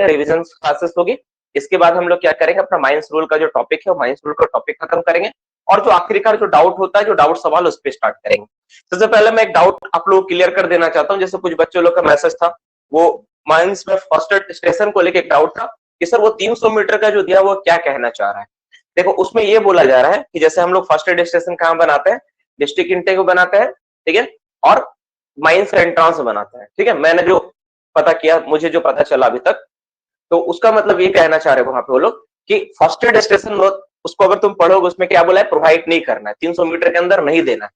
Revision classes होगी। इसके बाद हम लोग क्या करेंगे, अपना माइंस रूल का जो टॉपिक है, माइंस रूल का टॉपिक खत्म करेंगे और जो आखिरकार जो डाउट होता है, जो डाउट सवाल, उस पर स्टार्ट करेंगे। सबसे पहले मैं एक डाउट आप लोग क्लियर कर देना चाहता हूँ। जैसे कुछ बच्चों लोग का मैसेज था, वो माइंस में फर्स्ट स्टेशन को लेकर एक डाउट था कि सर वो 300 मीटर का जो दिया वो क्या कहना चाह रहा है। देखो उसमें ये बोला जा रहा है कि जैसे हम लोग फर्स्ट स्टेशन कहाँ बनाते हैं, डिस्ट्रिक्ट इंटेक बनाते हैं, ठीक है, और माइंस एंट्रांस बनाते हैं, ठीक है। मैंने जो पता किया, मुझे जो पता चला अभी तक, तो उसका मतलब ये कहना चाह रहे हैं वहां पे वो लोग कि फर्स्ट एड स्टेशन उसको अगर तुम पढ़ोगे उसमें क्या बोला है, प्रोवाइड नहीं करना है, 300 मीटर के अंदर नहीं देना है,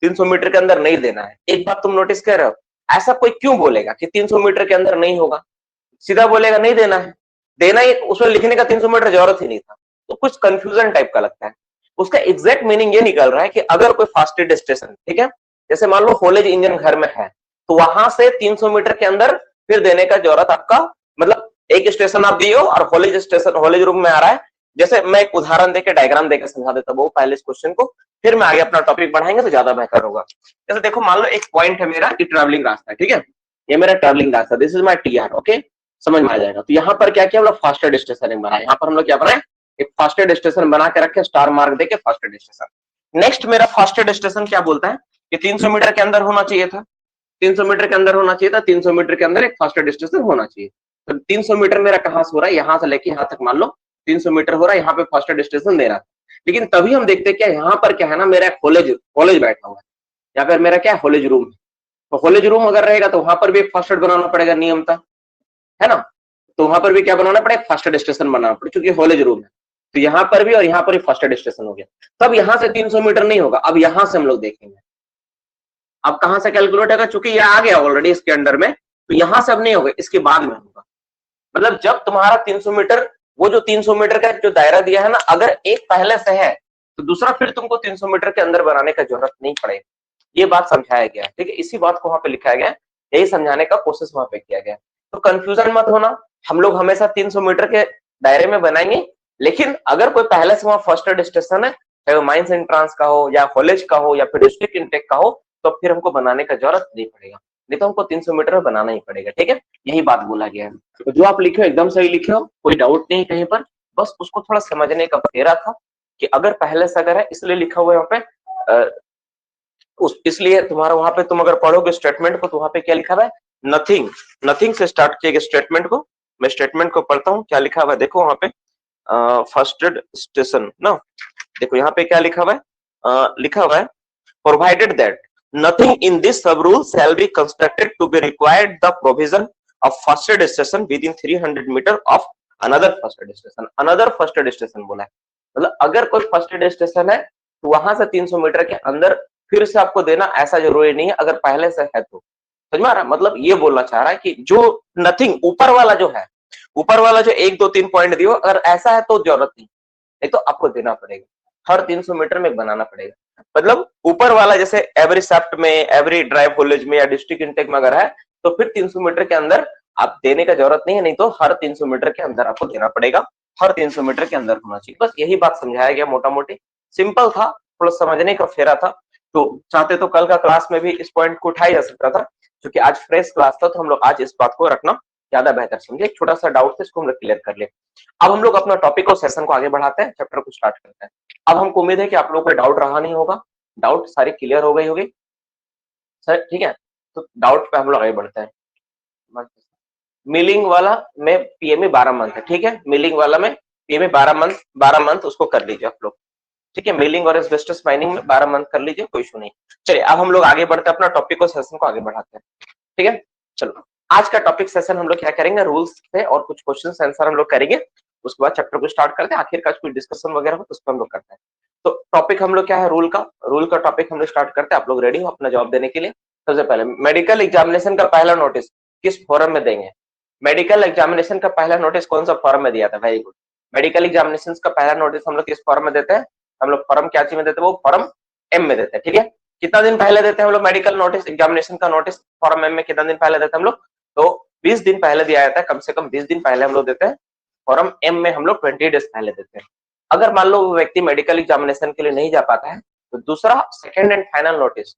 300 मीटर के अंदर नहीं देना है। एक बात तुम नोटिस कर रहे हो, ऐसा कोई क्यों बोलेगा कि 300 मीटर के अंदर नहीं होगा, सीधा बोलेगा नहीं देना है, देना ही, उसमें लिखने का 300 मीटर जरूरत ही नहीं था। तो कुछ कंफ्यूजन टाइप का लगता है। उसका एग्जैक्ट मीनिंग ये निकल रहा है कि अगर कोई फास्ट एड स्टेशन, ठीक है, जैसे मान लो कॉलेज इंजन घर में है, तो वहां से 300 मीटर के अंदर फिर देने का जरूरत आपका, मतलब एक स्टेशन आप दिए हो और कॉलेज स्टेशन कॉलेज रूम में आ रहा है। जैसे मैं एक उदाहरण देकर डायग्राम देकर समझा देता हूँ पहले इस क्वेश्चन को, फिर मैं आगे अपना टॉपिक बढ़ाएंगे तो ज्यादा बेहतर होगा। जैसे देखो मान लो एक पॉइंट है मेरा, ये ट्रैवलिंग रास्ता है, ठीक है, ये मेरा ट्रैवलिंग रास्ता, this is my TR, okay, समझ में आ जाएगा। तो यहाँ पर क्या किया हम लोग, फास्ट एड स्टेशन बनाया। यहाँ पर हम लोग क्या बनाए, एक फास्ट एड स्टेशन बना के रखे, स्टार मार्क देके फास्ट एड स्टेशन। नेक्स्ट मेरा फास्ट एड स्टेशन क्या बोलता है कि 300 मीटर के अंदर होना चाहिए था, 300 मीटर के अंदर होना चाहिए था, 300 मीटर के अंदर एक फास्ट एड स्टेशन होना चाहिए। तो 300 मीटर मेरा कहां से हो रहा है, यहां से लेके यहां तक मान लो 300 मीटर हो रहा है, यहाँ पे फास्ट एड स्टेशन दे रहा था। लेकिन तभी हम देखते क्या, यहाँ पर क्या है ना, मेरा कॉलेज कॉलेज बैठा हुआ है, या फिर मेरा क्या कॉलेज रूम है। तो कॉलेज रूम अगर रहेगा तो वहां पर भी एक फास्ट एड बनाना पड़ेगा, नियमता है ना। तो वहां पर भी क्या बनाना पड़ेगा, फास्ट एड स्टेशन बनाना पड़ेगा, क्योंकि कॉलेज रूम है। तो यहाँ पर भी और यहाँ पर भी फास्ट एड स्टेशन हो गया। तब यहाँ से 300 मीटर नहीं होगा, अब यहाँ से हम लोग देखेंगे अब कहां से कैलकुलेट होगा, चूंकि ये आ गया ऑलरेडी इसके अंडर में, तो यहां से अब नहीं होगा, इसके बाद में होगा। मतलब जब तुम्हारा 300 मीटर, वो जो 300 मीटर का जो दायरा दिया है ना, अगर एक पहले से है तो दूसरा फिर तुमको 300 मीटर के अंदर बनाने का जरूरत नहीं पड़ेगा। ये बात समझाया गया, ठीक है, इसी बात को वहां पे लिखाया गया, यही समझाने का कोशिश वहां पे किया गया। तो कंफ्यूजन मत होना, हम लोग हमेशा 300 मीटर के दायरे में बनाएंगे। लेकिन अगर कोई पहले से वहां फर्स्ट एड स्टेशन है, चाहे वो माइंस एंट्रांस का हो या कॉलेज का हो या फिर डिस्ट्रिक्ट इंटेक का हो, तो फिर हमको बनाने का जरूरत नहीं पड़ेगा, नहीं तो हमको 300 मीटर में बनाना ही पड़ेगा, ठीक है, यही बात बोला गया है। तो जो आप लिखे हो एकदम सही लिखे हो, कोई डाउट नहीं कहीं पर, बस उसको थोड़ा समझने का फेरा था कि अगर पहले से अगर है इसलिए लिखा हुआ है वहां पे, इसलिए तुम्हारा वहां पे तुम अगर पढ़ोगे स्टेटमेंट को तो वहां पे क्या लिखा हुआ है, नथिंग, नथिंग से स्टार्ट किए स्टेटमेंट को। मैं स्टेटमेंट को पढ़ता हूँ क्या लिखा हुआ है, देखो वहां पे फर्स्ट एड स्टेशन ना, देखो यहाँ पे क्या लिखा हुआ है, लिखा हुआ है provided that nothing in this sub rule shall be constructed to be required the provision of first aid station within 300 meter of another first aid station. Another first aid station बोला है, मतलब अगर कोई first aid station है तो वहां से 300 metre के अंदर फिर से आपको देना ऐसा जरूरी नहीं है, अगर पहले से है तो। समझ में आ रहा है, मतलब ये बोलना चाह रहा है कि जो नथिंग ऊपर वाला जो है, ऊपर वाला जो 1 2 3 पॉइंट दियो, अगर ऐसा है तो जरूरत नहीं तो आपको देना पड़ेगा, हर 300 मीटर में बनाना पड़ेगा। मतलब ऊपर वाला जैसे एवरी सेफ्ट में, एवरी ड्राइव कॉलेज में या डिस्ट्रिक्ट इंटेक में अगर है तो फिर 300 मीटर के अंदर आप देने का जरूरत नहीं है, नहीं तो हर 300 मीटर के अंदर आपको देना पड़ेगा, हर 300 मीटर के अंदर होना चाहिए। बस यही बात समझाया गया, मोटा मोटी सिंपल था, थोड़ा समझने का फेरा था। तो चाहते तो कल का क्लास में भी इस पॉइंट को उठाया जा सकता था, क्योंकि आज फ्रेश क्लास था, तो हम लोग आज इस बात को रखना ज्यादा बेहतर समझे। एक छोटा सा डाउट था, इसको हम लोग क्लियर कर ले। अब हम लोग अपना टॉपिक और सेशन को आगे बढ़ाते हैं, चैप्टर को स्टार्ट करते हैं। अब हमको उम्मीद है कि आप लोगों को डाउट रहा नहीं होगा, डाउट सारी क्लियर हो गई होगी सर, ठीक है। तो डाउट पे हम लोग आगे बढ़ते हैं। मिलिंग वाला में पीएमए 12 मंथ है, ठीक है, मिलिंग वाला में पीएमए 12 मंथ उसको कर लीजिए आप लोग, ठीक है, मिलिंग और एस्बेस्टस माइनिंग में 12 मंथ कर लीजिए, कोई इशू नहीं। चलिए अब हम लोग आगे बढ़ते हैं, अपना टॉपिक और सेशन को आगे बढ़ाते हैं, ठीक है। चलो आज का टॉपिक सेशन हम लोग क्या करेंगे, रूल्स पे और कुछ क्वेश्चन आंसर हम लोग करेंगे, उसके बाद चैप्टर को स्टार्ट करते हैं, आखिरकार कुछ डिस्कशन वगैरह हो तो उस पर हम लोग करते हैं। तो टॉपिक हम लोग क्या है, रूल का टॉपिक हम लोग स्टार्ट करते हैं। आप लोग रेडी हो अपना जवाब देने के लिए। सबसे पहले मेडिकल एग्जामिनेशन का पहला नोटिस किस फॉरम में देंगे, मेडिकल एग्जामिनेशन का पहला नोटिस कौन सा फॉरम में दिया था, वेरी गुड। मेडिकल एग्जामिनेशन का पहला नोटिस हम लोग किस फॉरम में देते हैं, हम लोग फॉरम क्या चीज में देते हैं, वो फॉरम एम में देते हैं, ठीक है। कितना दिन पहले देते हैं हम लोग मेडिकल नोटिस एग्जामिनेशन का नोटिस फॉरम एम में, कितना दिन पहले देते हैं हम लोग, तो 20 दिन पहले दिया जाता है, कम से कम 20 दिन पहले हम लोग देते हैं। फॉरम एम में हम लोग 20 डेज पहले देते हैं। अगर मान लो वो व्यक्ति मेडिकल एग्जामिनेशन के लिए नहीं जा पाता है तो दूसरा सेकेंड एंड फाइनल नोटिस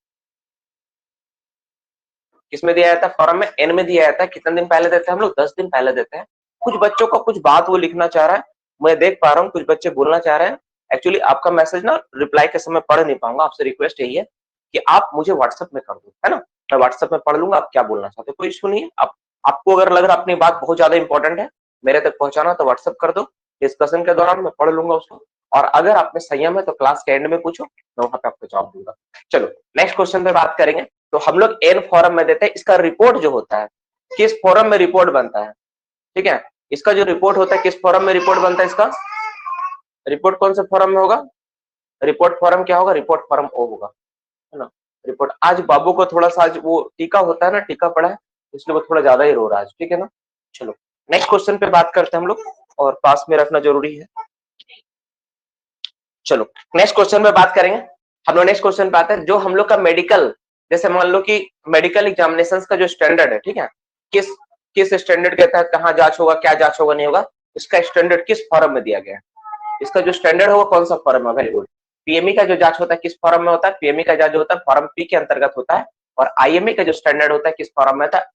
किसमें दिया जाता है, फॉरम में एन में दिया जाता है। कितने दिन पहले देते हैं हम लोग, 10 दिन पहले देते हैं। कुछ बच्चों का कुछ बात वो लिखना चाह रहा है, मैं देख पा रहा हूँ कुछ बच्चे बोलना चाह रहे हैं। एक्चुअली आपका मैसेज ना रिप्लाई के समय पढ़ नहीं पाऊंगा, आपसे रिक्वेस्ट यही है कि आप मुझे व्हाट्सएप में कर दो, है ना, मैं व्हाट्सएप में पढ़ लूंगा आप क्या बोलना चाहते हो, कोई इशू नहीं है। आप आपको अगर लग रहा अपनी बात बहुत ज्यादा इंपॉर्टेंट है मेरे तक पहुंचाना तो व्हाट्सएप कर दो, डिस्कशन के दौरान मैं पढ़ लूंगा उसको, और अगर आप में संयम है तो क्लास के एंड में पूछो, मैं वहां पे आपको जवाब दूंगा। चलो नेक्स्ट क्वेश्चन पे बात करेंगे। तो हम लोग एन फॉरम में देते हैं, इसका रिपोर्ट जो होता है किस फॉरम में रिपोर्ट बनता है, ठीक है, इसका जो रिपोर्ट होता है किस फॉरम में रिपोर्ट बनता है, इसका रिपोर्ट कौन से फॉरम में होगा, रिपोर्ट फॉरम क्या होगा, रिपोर्ट फॉरम ओ होगा, है ना। रिपोर्ट आज बाबू को थोड़ा सा आज वो टीका होता है ना, टीका पड़ा है इसलिए वो थोड़ा ज्यादा ही रो रहा है, ठीक है ना। चलो नेक्स्ट क्वेश्चन पे बात करते हैं हम लोग, और पास में रखना जरूरी है। चलो नेक्स्ट क्वेश्चन पे बात करेंगे। हम लोग नेक्स्ट क्वेश्चन पे आते हैं, जो हम लोग का मेडिकल, जैसे मान लो कि मेडिकल एग्जामिनेशन का जो स्टैंडर्ड है, ठीक है, किस किस स्टैंडर्ड के तहत कहाँ जांच होगा, क्या जांच होगा नहीं होगा, इसका स्टैंडर्ड किस फॉरम में दिया गया है, इसका जो स्टैंडर्ड होगा कौन सा फॉरम है, वेरी गुड। पीएमई का जो जांच होता है किस फॉरम में होता है, पीएमई का जांच जो होता है फॉरम पी के अंतर्गत होता है, और आईएमई का जो स्टैंडर्ड होता है किस फॉरम में होता है,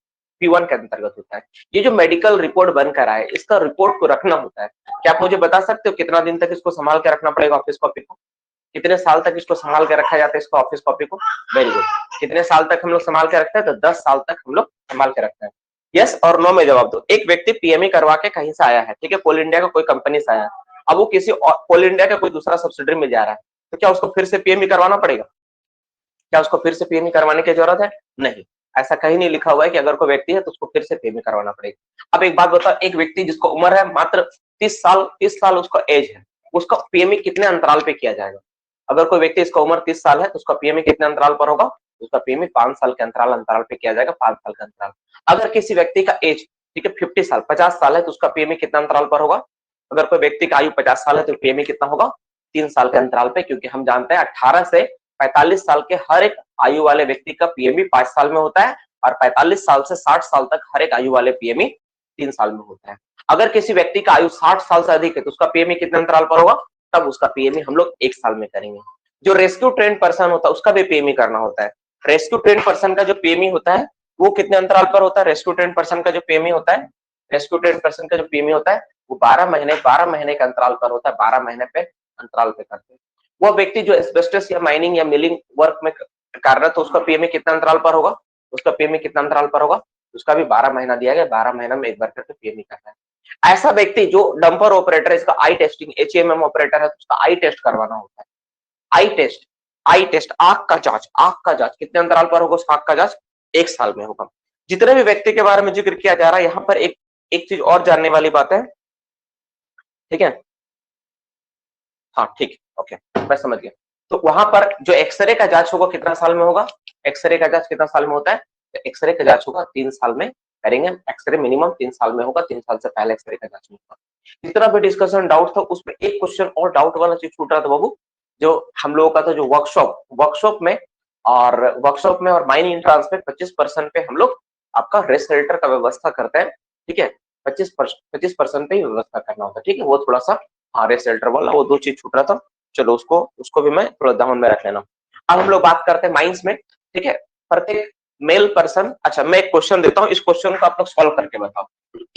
P1 के अंतर्गत होता है। ये जो मेडिकल रिपोर्ट बनकर आए इसका रिपोर्ट को रखना होता है, क्या आप मुझे बता सकते हो कितना दिन तक इसको संभाल के रखना पड़ेगा ऑफिस कॉपी को, कितने साल तक इसको संभाल के रखा जाता है इसको ऑफिस कॉपी को, वेरी गुड। कितने साल तक हम लोग संभाल के रखते हैं, तो 10 साल तक हम लोग संभाल के रखते हैं। यस और नो में जवाब दो। एक व्यक्ति पीएमई करवा के कहीं से आया है, ठीक है, कोल इंडिया का कोई कंपनी से आया है, अब वो किसी कोल इंडिया का कोई दूसरा सब्सिडरी में जा रहा है, तो क्या उसको फिर से पीएमई करवाना पड़ेगा, क्या उसको फिर से पीएमई करवाने की जरूरत है, नहीं, ऐसा कहीं नहीं लिखा हुआ है कि अगर कोई व्यक्ति है तो उसको फिर से पीएमई करवाना पड़ेगा। अब एक बात बताओ, एक व्यक्ति जिसको उम्र है मात्र 30 साल उसका एज है, उसका पीएमई कितने अंतराल पे किया जाएगा, अगर कोई व्यक्ति इसका उम्र 30 साल है तो उसका पीएमई कितने अंतराल पर होगा, उसका पीएमई 5 साल के अंतराल पे किया जाएगा, 5 साल का अंतराल। अगर किसी व्यक्ति का एज, ठीक है, 50 साल है तो उसका पीएमई कितना अंतराल पर होगा, अगर कोई व्यक्ति का आयु 50 साल है तो पीएमई कितना होगा, 3 साल के अंतराल पे, क्योंकि हम जानते हैं 18 से 45 साल के हर एक आयु वाले व्यक्ति का पीएमई 5 साल में होता है, और 45 साल से 60 साल तक हर एक आयु वाले पीएमई 3 साल में होता है। अगर किसी व्यक्ति का आयु 60 साल से अधिक है तो उसका पीएमई कितने अंतराल पर होगा, तब उसका पीएमई हम लोग 1 साल में करेंगे। जो रेस्क्यू ट्रेन पर्सन होता है उसका भी पीएमई करना होता है। रेस्क्यू ट्रेन पर्सन का जो पीएमई होता है वो कितने अंतराल पर होता है, रेस्क्यू ट्रेन पर्सन का जो पीएमई होता है, रेस्क्यू ट्रेन पर्सन का जो पीएमई होता है वो 12 महीने के अंतराल पर होता है, 12 महीने पे अंतराल पे करते हैं। वो व्यक्ति जो एस्बेस्टस या माइनिंग या मिलिंग वर्क में कार्यरत है उसका पीएमई कितना अंतराल पर होगा, उसका पीएमई कितना अंतराल पर होगा, उसका भी 12 महीना दिया गया, 12 महीना में एक बार करके पीएमई करना है। ऐसा व्यक्ति जो डंपर ऑपरेटर, इसका आई टेस्टिंग एचएमएम ऑपरेटर है तो उसका आई टेस्ट करवाना होता है। आई टेस्ट आंख का जांच कितने अंतराल पर होगा, उसका आंख का जांच 1 साल में होगा। जितने भी व्यक्ति के बारे में जिक्र किया जा रहा है यहाँ पर एक चीज और जानने वाली बात है, ठीक है, हाँ ठीक, ओके मैं समझ गया। तो वहां पर जो एक्सरे का जांच होगा कितना साल में होगा, एक्सरे का जांच कितना साल में होता है, तो एक्सरे का जांच होगा 3 साल में करेंगे, एक्सरे मिनिमम 3 साल में होगा, 3 साल से पहले एक्सरे का जांच नहीं होगा। जितना भी डिस्कशन डाउट था उसमें एक क्वेश्चन और डाउट वाला चीज छूट रहा था बाबू, जो हम लोगों का था जो वर्कशॉप में और माइन इंट्रांस में 25% पे हम लोग आपका रेस शेल्टर का व्यवस्था करते हैं, ठीक है, 25% पे ही व्यवस्था करना होता है, ठीक है, वो थोड़ा सा रेस शेल्टर वाला वो 2 चीज छूट रहा था, चलो उसको भी मैं थोड़ा ध्यान में रख लेना। अब हम लोग बात करते हैं माइंस में, ठीक है, प्रत्येक मेल पर्सन, अच्छा मैं एक क्वेश्चन देता हूँ, इस क्वेश्चन को आप लोग सॉल्व करके बताओ।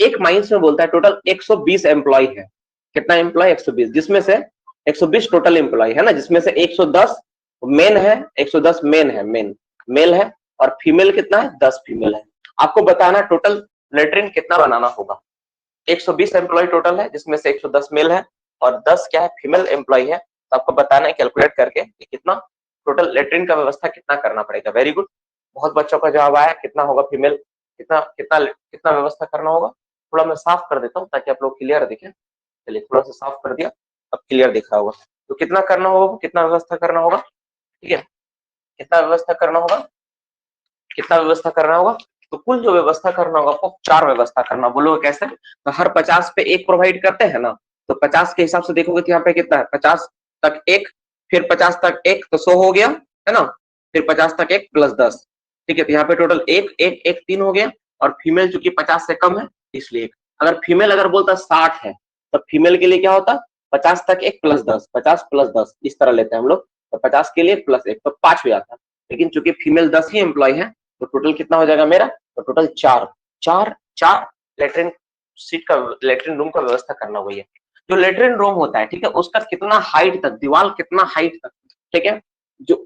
एक माइंस में बोलता है टोटल 120 एम्प्लॉय है, कितना एम्प्लॉय 120, जिसमें से 120 टोटल एम्प्लॉय है ना, जिसमें से 110 मेन है, 110 मेल है, और फीमेल कितना है, 10 फीमेल है। आपको बताना टोटल लेटरिन कितना बनाना होगा। 120 एम्प्लॉय टोटल है जिसमें से 110 मेल है और 10 क्या है, फीमेल एम्प्लॉय है, तो आपको बताना है कैलकुलेट करके कि कितना टोटल लेटरिन का व्यवस्था कितना करना पड़ेगा। वेरी गुड, बहुत बच्चों का जवाब आया, कितना होगा फीमेल, कितना कितना कितना व्यवस्था करना होगा। थोड़ा मैं साफ कर देता हूँ ताकि आप लोग क्लियर दिखे, चलिए थोड़ा सा साफ कर दिया, अब क्लियर दिख रहा होगा। तो कितना करना होगा, कितना व्यवस्था करना होगा, ठीक है, कितना व्यवस्था करना होगा, कितना व्यवस्था करना होगा, तो कुल जो व्यवस्था करना होगा आपको 4 व्यवस्था करना। बोलोगे कैसे, तो हर 50 पे 1 प्रोवाइड करते हैं ना, तो 50 के हिसाब से देखोगे तो यहाँ पे कितना है, 50 तक 1, फिर 50 तक 1 तो 100 हो गया, है ना, फिर 50 तक 1 प्लस 10, ठीक है, तो यहाँ पे टोटल 1 1 1 3 हो गया, और फीमेल चूंकि 50 से कम है इसलिए 1। अगर फीमेल अगर बोलता 60 है तो फीमेल के लिए क्या होता, 50 तक 1 प्लस 10, 50 प्लस 10 इस तरह लेते हैं हम लोग, तो 50 के लिए प्लस 1 तो 5 हो जाता है। लेकिन चूंकि फीमेल 10 ही एम्प्लॉय है तो टोटल कितना हो जाएगा मेरा, तो टोटल 4 लेटरिन सीट का लेटरिन रूम का व्यवस्था करना वही है। जो लेटरिन रूम होता है, ठीक है, उसका कितना हाइट तक, दीवार कितना हाइट तक, ठीक है, जो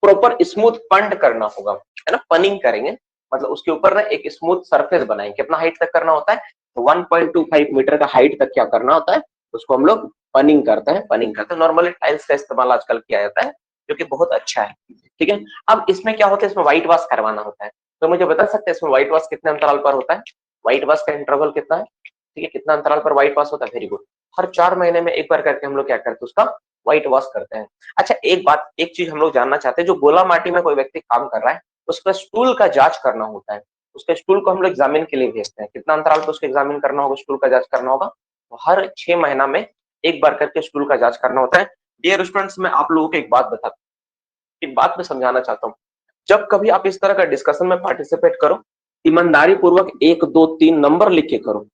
प्रॉपर स्मूथ पंड करना होगा, है ना, पनिंग करेंगे, मतलब उसके ऊपर ना एक स्मूथ सरफेस बनाएंगे। कितना हाइट तक करना होता है, तो 1.25 मीटर का हाइट तक क्या करना होता है, उसको हम लोग पनिंग करते हैं, पनिंग करते हैं। नॉर्मली टाइल्स का इस्तेमाल आजकल किया जाता है, जो कि बहुत अच्छा है, ठीक है। अब इसमें क्या होता है, इसमें व्हाइट वॉश करवाना होता है। तो मुझे बता सकते हैं इसमें व्हाइट वॉश कितने अंतराल पर होता है, व्हाइट वॉश का इंटरवल कितना है, ठीक है, कितना अंतराल पर व्हाइट वॉश होता है। Very good. हर 4 महीने में एक बार करके हम लोग क्या करते हैं, उसका व्हाइट वॉश करते हैं। अच्छा, एक बात, एक चीज हम लोग जानना चाहते हैं, जो गोला माटी में कोई व्यक्ति काम कर रहा है, उसका स्टूल का जांच करना होता है। उसके स्टूल को हम लोग एग्जामिन के लिए भेजते हैं। कितना अंतराल पर उसको एग्जामिन करना होगा, स्टूल का जांच करना होगा, तो हर 6 महीना में एक बार करके स्टूल का जांच करना होता है। डियर स्टूडेंट्स, मैं आप लोगों को एक बात बता, एक बात मैं समझाना चाहता हूँ। जब कभी आप इस तरह का डिस्कशन में पार्टिसिपेट करो, ईमानदारी पूर्वक 1 2 3 नंबर लिख के करो,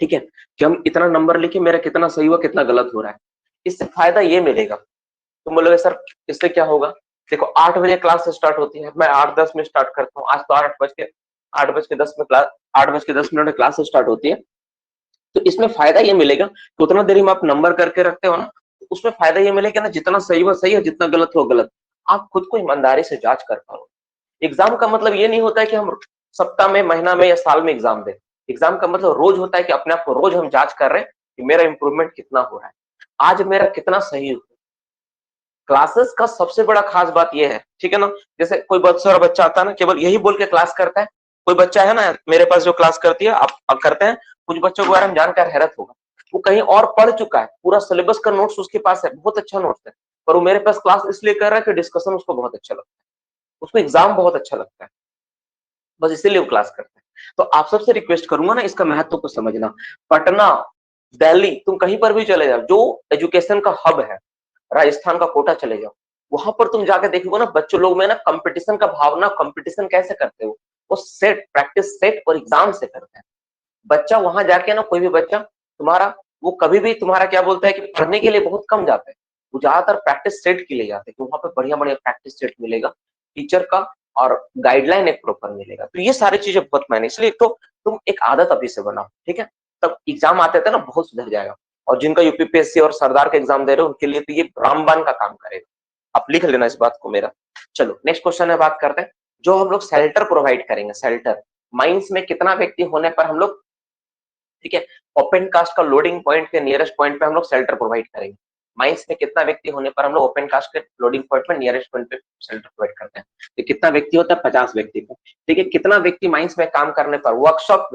ठीक है, कि हम इतना नंबर लिखे, मेरा कितना सही हुआ, कितना गलत हो रहा है। इससे फायदा ये मिलेगा, तुम बोलोगे सर इससे क्या होगा, देखो 8 बजे क्लास स्टार्ट होती है, मैं 8:10 में स्टार्ट करता हूँ। आज तो 8 बज के 10 में क्लास, 8:10 में क्लास स्टार्ट होती है। तो इसमें फायदा ये मिलेगा कि उतना देरी में आप नंबर करके रखते हो ना, तो उसमें फायदा ये मिलेगा ना, जितना सही हो सही है, जितना गलत हो गलत। आप खुद को ईमानदारी से जांच कर पाओ। एग्जाम का मतलब ये नहीं होता है कि हम सप्ताह में, महीना में या साल में एग्जाम दें। एग्जाम का मतलब रोज होता है कि अपने आप को रोज हम जांच कर रहे हैं कि मेरा इंप्रूवमेंट कितना हो रहा है, आज मेरा कितना सही हो। क्लासेस का सबसे बड़ा खास बात यह है, ठीक है ना, जैसे कोई बच्चा और बच्चा आता है ना, केवल यही बोल के क्लास करता है। कोई बच्चा है ना मेरे पास जो क्लास करती है, आप करते हैं, कुछ बच्चों के बारे में जानकर हैरत होगा, वो कहीं और पढ़ चुका है, पूरा सिलेबस का नोट्स उसके पास है, बहुत अच्छा नोट्स है, पर वो मेरे पास क्लास इसलिए कर रहा है कि डिस्कशन उसको बहुत अच्छा लगता है, उसको एग्जाम बहुत अच्छा लगता है, बस इसीलिए वो क्लास करता है। तो आप सबसे रिक्वेस्ट करूंगा ना, इसका महत्व को समझना। पटना, दिल्ली, तुम कहीं पर भी चले जाओ, जो एजुकेशन का हब है, राजस्थान का कोटा चले जाओ, वहां पर तुम जाके देखोगे ना, बच्चों लोग में ना कंपटीशन का भावना, कंपटीशन कैसे करते हो, वो सेट, प्रैक्टिस सेट और एग्जाम से करते हैं। बच्चा वहां जाके ना, कोई भी बच्चा तुम्हारा, वो कभी भी तुम्हारा क्या बोलता है कि पढ़ने के लिए बहुत कम जाता है, वो ज्यादातर प्रैक्टिस सेट के लिए जाते हैं, कि वहां पर बढ़िया बढ़िया प्रैक्टिस सेट मिलेगा टीचर का, और गाइडलाइन एक प्रॉपर मिलेगा। तो ये सारी चीजें बहुत मायने, इसलिए तो तुम एक आदत अभी से बनाओ, ठीक है, तब एग्जाम आते थे ना बहुत सुधर जाएगा। और जिनका यूपीपीएससी और सरदार का एग्जाम दे रहे हो, उनके लिए तो ये रामबाण का काम करेगा। आप लिख लेना इस बात को मेरा। चलो नेक्स्ट क्वेश्चन में बात करते हैं, जो हम लोग शेल्टर प्रोवाइड करेंगे, शेल्टर माइंस में कितना व्यक्ति होने पर हम लोग, ठीक है, ओपन कास्ट का लोडिंग पॉइंट के नियरेस्ट पॉइंट पे हम लोग शेल्टर प्रोवाइड करेंगे। माइंस में कितना व्यक्ति होने पर हम लोग ओपन कास्ट के लोडिंग पॉइंट पे नियरेस्ट पॉइंट पे शेल्टर प्रोवाइड करते हैं। तो कितना व्यक्ति होता है, 50 व्यक्ति को, ठीक है। कितना व्यक्ति माइंस में काम करने पर वर्कशॉप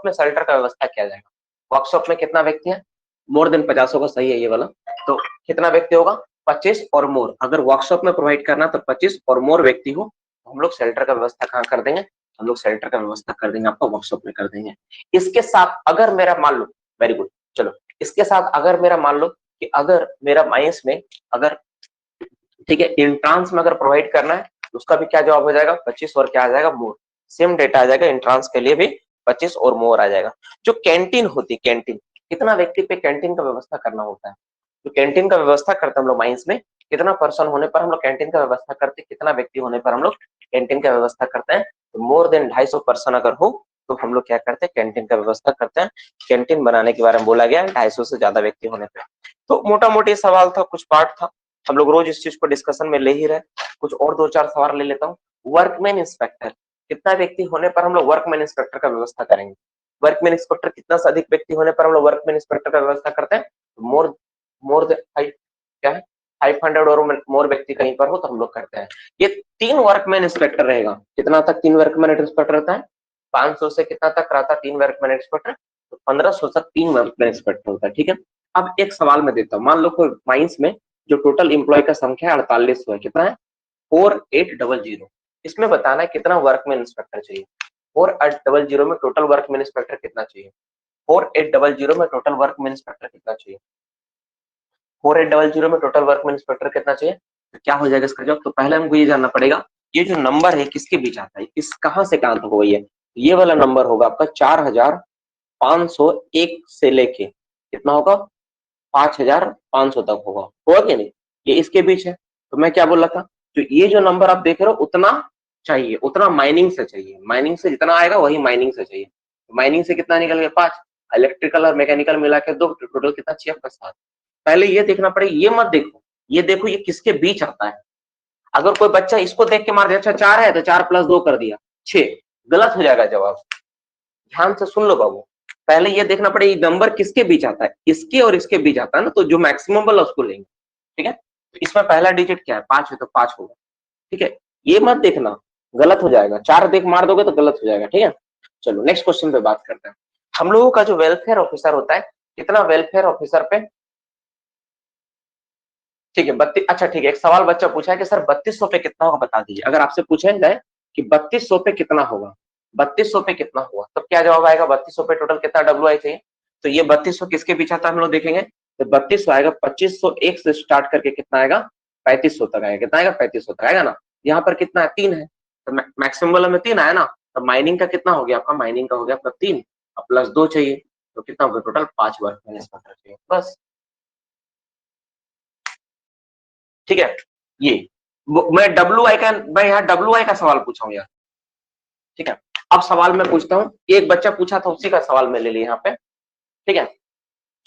में शेल्टर का व्यवस्था किया जाएगा। वर्कशॉप में कितना व्यक्ति है, मोर देन 50 होगा, सही है ये वाला। तो कितना व्यक्ति होगा, 25 और मोर। अगर वर्कशॉप में प्रोवाइड करना तो 25 और मोर व्यक्ति हो, तो हम लोग शेल्टर का व्यवस्था कहाँ कर देंगे, हम लोग शेल्टर का व्यवस्था कर देंगे, आपको वर्कशॉप में कर देंगे। इसके साथ अगर मेरा मान लो, वेरी गुड, चलो इसके साथ अगर मेरा मान लो कि अगर मेरा माइंस में, अगर ठीक है, इंट्रांस में अगर प्रोवाइड करना है, तो उसका भी क्या जवाब हो जाएगा, 25 और क्या आ जाएगा, मोर। सेम डेटा आ जाएगा, इंट्रांस के लिए भी 25 और मोर आ जाएगा। जो कैंटीन होती है, कैंटीन, कितना व्यक्ति पे कैंटीन का व्यवस्था करना होता है, तो कैंटीन का व्यवस्था करते हैं हम लोग माइंस में, कितना पर्सन होने पर हम लोग कैंटीन का व्यवस्था करते हैं, कितना व्यक्ति होने पर हम लोग कैंटीन का व्यवस्था करते हैं। तो मोर देन 250 पर्सन अगर हो, तो हम लोग क्या करते हैं, कैंटीन का व्यवस्था करते हैं। कैंटीन बनाने के बारे में बोला गया है 250 से ज्यादा व्यक्ति होने पर। तो मोटा मोटी सवाल था, कुछ पार्ट था, हम लोग रोज इस चीज को डिस्कशन में ले ही रहे। कुछ और 2-4 सवाल ले लेता हूँ। वर्कमैन इंस्पेक्टर, कितना व्यक्ति होने पर हम लोग वर्कमैन इंस्पेक्टर का व्यवस्था करेंगे। वर्कमैन इंस्पेक्टर कितना से अधिक व्यक्ति होने पर हम लोग वर्कमैन इंस्पेक्टर का व्यवस्था करते हैं, मोर देन 5, क्या है, 500 और मोर व्यक्ति कहीं पर हो तो हम लोग करते हैं। ये 3 वर्कमैन इंस्पेक्टर रहेगा। कितना तक 3 वर्कमैन इंस्पेक्टर रहता है, 500 से कितना तक रहता है 3 वर्कमैन इंस्पेक्टर, तो 1500 तक 3 वर्कमैन इंस्पेक्टर होता है, ठीक है। अब एक सवाल मैं देता हूँ, मान लो कोई माइंस में जो टोटल एम्प्लॉय का संख्या 4800 है, कितना है, 4800। इसमें बताना है कितना वर्कमैन इंस्पेक्टर चाहिए। 4800 में टोटल वर्कमैन इंस्पेक्टर कितना चाहिए, 4800 में टोटल वर्कमैन इंस्पेक्टर कितना चाहिए, 4800 में टोटल वर्कमैन इंस्पेक्टर कितना चाहिए। तो क्या हो जाएगा इसका जवाब, तो पहले हमको ये जानना पड़ेगा, ये जो नंबर है किसके बीच आता है, इस कहां से कहां तक होगा, ये वाला नंबर होगा आपका 4501 से लेके कितना होगा, 5500 तक होगा कि नहीं, ये इसके बीच है। तो मैं क्या बोल रहा था, जो ये जो नंबर आप देख रहे हो उतना चाहिए, उतना माइनिंग से चाहिए, माइनिंग से जितना आएगा वही माइनिंग से चाहिए। माइनिंग से कितना निकल गया 5, इलेक्ट्रिकल और मैकेनिकल मिला के 2, टोटल कितना 6 आपका 7। पहले ये देखना पड़ेगा, ये मत देखो, ये देखो ये किसके बीच आता है। अगर कोई बच्चा इसको देख के मार दिया अच्छा 4 है तो 4 + 2 कर दिया 6, गलत हो जाएगा जवाब। ध्यान से सुन लो बाबू, पहले ये देखना पड़ेगा नंबर किसके बीच आता है, इसके और इसके बीच आता है ना, तो जो मैक्सिमम वाला उसको लेंगे। ठीक है, इसमें पहला डिजिट क्या है 5 है तो 5 होगा। ठीक है, ये मत देखना, गलत हो जाएगा, 4 देख मार दोगे तो गलत हो जाएगा। ठीक है, चलो नेक्स्ट क्वेश्चन पे बात करते हैं। हम लोगों का जो वेलफेयर ऑफिसर होता है, कितना वेलफेयर ऑफिसर पे, ठीक है 32, अच्छा ठीक है, एक सवाल बच्चा पूछा है कि सर 3200 पे कितना होगा बता दीजिए। अगर आपसे पूछा जाए कि 3200 पे कितना होगा, 3200 पे कितना होगा, तब क्या जवाब आएगा, 3200 पे टोटल कितना डब्ल्यू चाहिए, तो ये 3200 किसके पीछे आता है हम लोग देखेंगे, तो 3200 आएगा 2501 से स्टार्ट करके कितना आएगा 3500 तक आएगा, कितना आएगा 3500 तक आएगा ना। यहाँ पर कितना है 3 है, तो मैक्सिमम वाला में 3 आया ना, तो माइनिंग का कितना हो गया आपका, माइनिंग का हो गया आपका 3 और +2 चाहिए, तो कितना हो गया टोटल 5 वर्क इंस्पेक्टर चाहिए बस। ठीक है, ये मैं यहाँ WI का सवाल पूछा हूँ यार। ठीक है, अब सवाल मैं पूछता हूँ, एक बच्चा पूछा था उसी का सवाल मैं ले लिया यहाँ पे। ठीक है,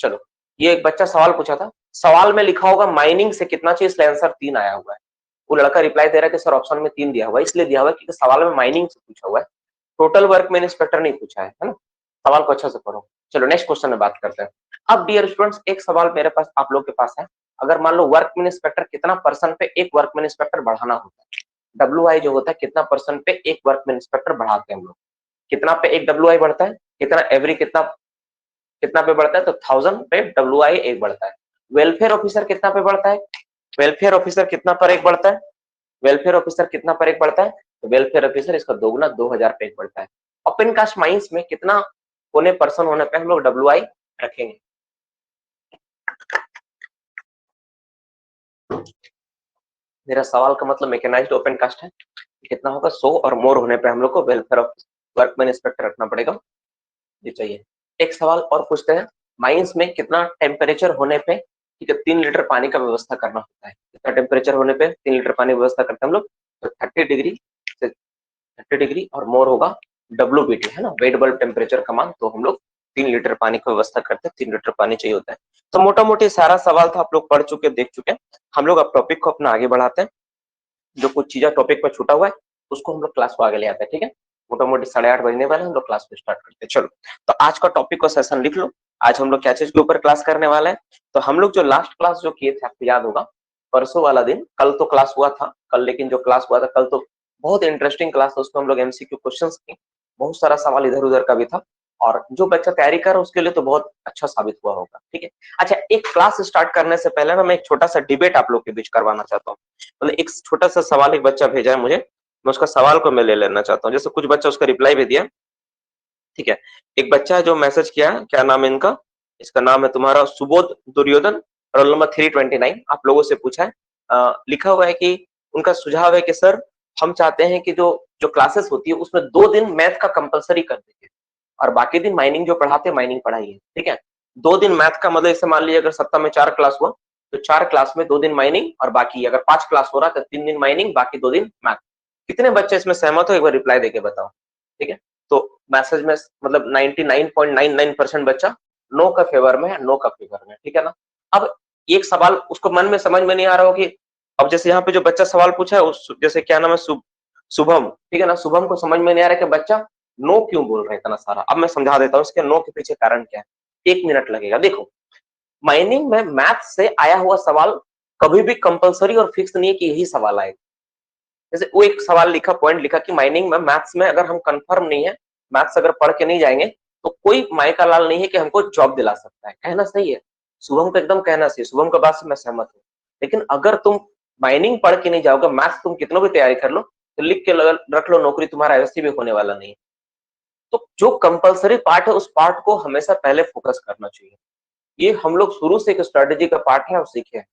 चलो ये एक बच्चा सवाल पूछा था, सवाल में लिखा होगा माइनिंग से कितना चाहिए, इसलिए आंसर 3 आया हुआ है। वो लड़का रिप्लाई दे रहा है कि सर ऑप्शन में 3 दिया हुआ है, इसलिए दिया हुआ है क्योंकि सवाल में माइनिंग से पूछा हुआ है, टोटल वर्क में इंस्पेक्टर नहीं पूछा है ना। सवाल को अच्छा से पढ़ो। चलो नेक्स्ट क्वेश्चन में बात करते हैं। अब डियर स्टूडेंट्स, एक सवाल मेरे पास आप लोग के पास है, अगर मान लो वर्कमैन इंस्पेक्टर कितना % पे एक वर्कमैन इंस्पेक्टर बढ़ाना होता है, WI जो होता है कितना % पे एक वर्कमैन इंस्पेक्टर बढ़ाते हैं हम लोग, कितना पे एक WI बढ़ता है, कितना एवरी कितना कितना पे बढ़ता है, तो 1000 पे WI एक बढ़ता है। वेलफेयर ऑफिसर कितना पे बढ़ता है, वेलफेयर ऑफिसर कितना पर एक बढ़ता है, वेलफेयर ऑफिसर कितना पर एक बढ़ता है, तो वेलफेयर ऑफिसर इसका दोगुना 2000 पे एक बढ़ता है। ओपन कास्ट माइंस में कितना होने पर्सन होने पे हम लोग WI रखेंगे, मेरा सवाल का मतलब मैकेनाइज्ड ओपन कास्ट है, कितना होगा 100 और मोर होने पे हम लोग को वेलफेयर ऑफ वर्कमैन इंस्पेक्टर रखना पड़ेगा, ये चाहिए। एक सवाल और पूछते हैं, माइंस में कितना टेम्परेचर होने पे, ठीक है 3 लीटर पानी का व्यवस्था करना होता है, कितना टेम्परेचर होने पे 3 लीटर पानी व्यवस्था करते हैं हम लोग, तो 30 डिग्री से 30 डिग्री और मोर होगा WBT है ना, वेट बल्ब टेम्परेचर का मान, तो हम लोग 3 लीटर पानी की व्यवस्था करते हैं, 3 लीटर पानी चाहिए होता है। तो मोटा मोटी सारा सवाल था, आप लोग पढ़ चुके देख चुके, हम लोग अब टॉपिक को अपना आगे बढ़ाते हैं, जो कुछ चीजें टॉपिक पर छूटा हुआ है उसको हम लोग क्लास को आगे ले आते हैं। ठीक है, मोटा मोटी 8:30 बजने वाले हम लोग क्लास को स्टार्ट करते हैं। चलो तो आज का टॉपिक को सेशन लिख लो, आज हम लोग क्या चीज के ऊपर क्लास करने वाले हैं, तो हम लोग जो लास्ट क्लास जो किए थे आपको याद होगा, परसों वाला दिन, कल तो क्लास हुआ था कल, लेकिन जो क्लास हुआ था कल तो बहुत इंटरेस्टिंग क्लास था, उसमें हम लोग MCQ क्वेश्चंस की, बहुत सारा सवाल इधर उधर का भी था, और जो बच्चा तैयारी कर उसके लिए तो बहुत अच्छा साबित हुआ होगा। ठीक है, अच्छा एक क्लास स्टार्ट करने से पहले ना मैं एक छोटा सा डिबेट आप लोग के बीच करवाना चाहता हूँ, मतलब एक छोटा सा सवाल एक बच्चा भेजा है मुझे, मैं उसका सवाल को मैं ले लेना चाहता हूँ, जैसे कुछ बच्चा उसका रिप्लाई भी दिया। ठीक है, एक बच्चा है जो मैसेज किया, क्या नाम है इनका, इसका नाम है तुम्हारा सुबोध दुर्योधन, रोल नंबर 329, आप लोगों से पूछा है, लिखा हुआ है कि उनका सुझाव है कि सर हम चाहते हैं कि जो जो क्लासेस होती है उसमें 2 दिन मैथ का कंपलसरी कर दीजिए और बाकी दिन माइनिंग जो पढ़ाते हैं माइनिंग पढ़ाइए। ठीक है, 2 दिन मैथ का मतलब इसे मान लीजिए अगर सप्ताह में 4 क्लास हुआ तो 4 क्लास में 2 दिन माइनिंग और बाकी अगर 5 क्लास हो रहा तो 3 दिन माइनिंग बाकी 2 दिन मैथ। कितने बच्चे इसमें सहमत हो, एक बार रिप्लाई देके बताओ। ठीक है, तो मैसेज में मतलब 99.99% बच्चा नो का फेवर में है, नो का फेवर में। ठीक है ना, अब एक सवाल उसको मन में समझ में नहीं आ रहा हो कि अब जैसे यहाँ पे जो बच्चा सवाल पूछा है उस जैसे क्या नाम है शुभम, ठीक है ना, शुभम को समझ में नहीं आ रहा कि बच्चा नो क्यों बोल रहा है इतना सारा। अब मैं समझा देता हूँ इसके नो के पीछे कारण क्या है, 1 मिनट लगेगा। देखो माइनिंग में मैथ से आया हुआ सवाल कभी भी कंपलसरी और फिक्स नहीं है कि यही सवाल आएगा। जैसे वो एक सवाल लिखा, पॉइंट लिखा कि माइनिंग में मैथ्स में अगर हम कंफर्म नहीं है, मैथ्स अगर पढ़ के नहीं जाएंगे तो कोई माई का लाल नहीं है कि हमको जॉब दिला सकता है। कहना सही है, शुभम को एकदम कहना सही, शुभम के बात से मैं सहमत हूँ। लेकिन अगर तुम माइनिंग पढ़ के नहीं जाओगे, मैथ्स तुम कितना भी तैयारी कर लो तो लिख के रख लो, नौकरी तुम्हारा ऐसे भी होने वाला नहीं है। तो जो कंपलसरी पार्ट है उस पार्ट को हमेशा पहले फोकस करना चाहिए। ये हम लोग शुरू से एक स्ट्रेटेजी का पार्ट है और सीखे हैं।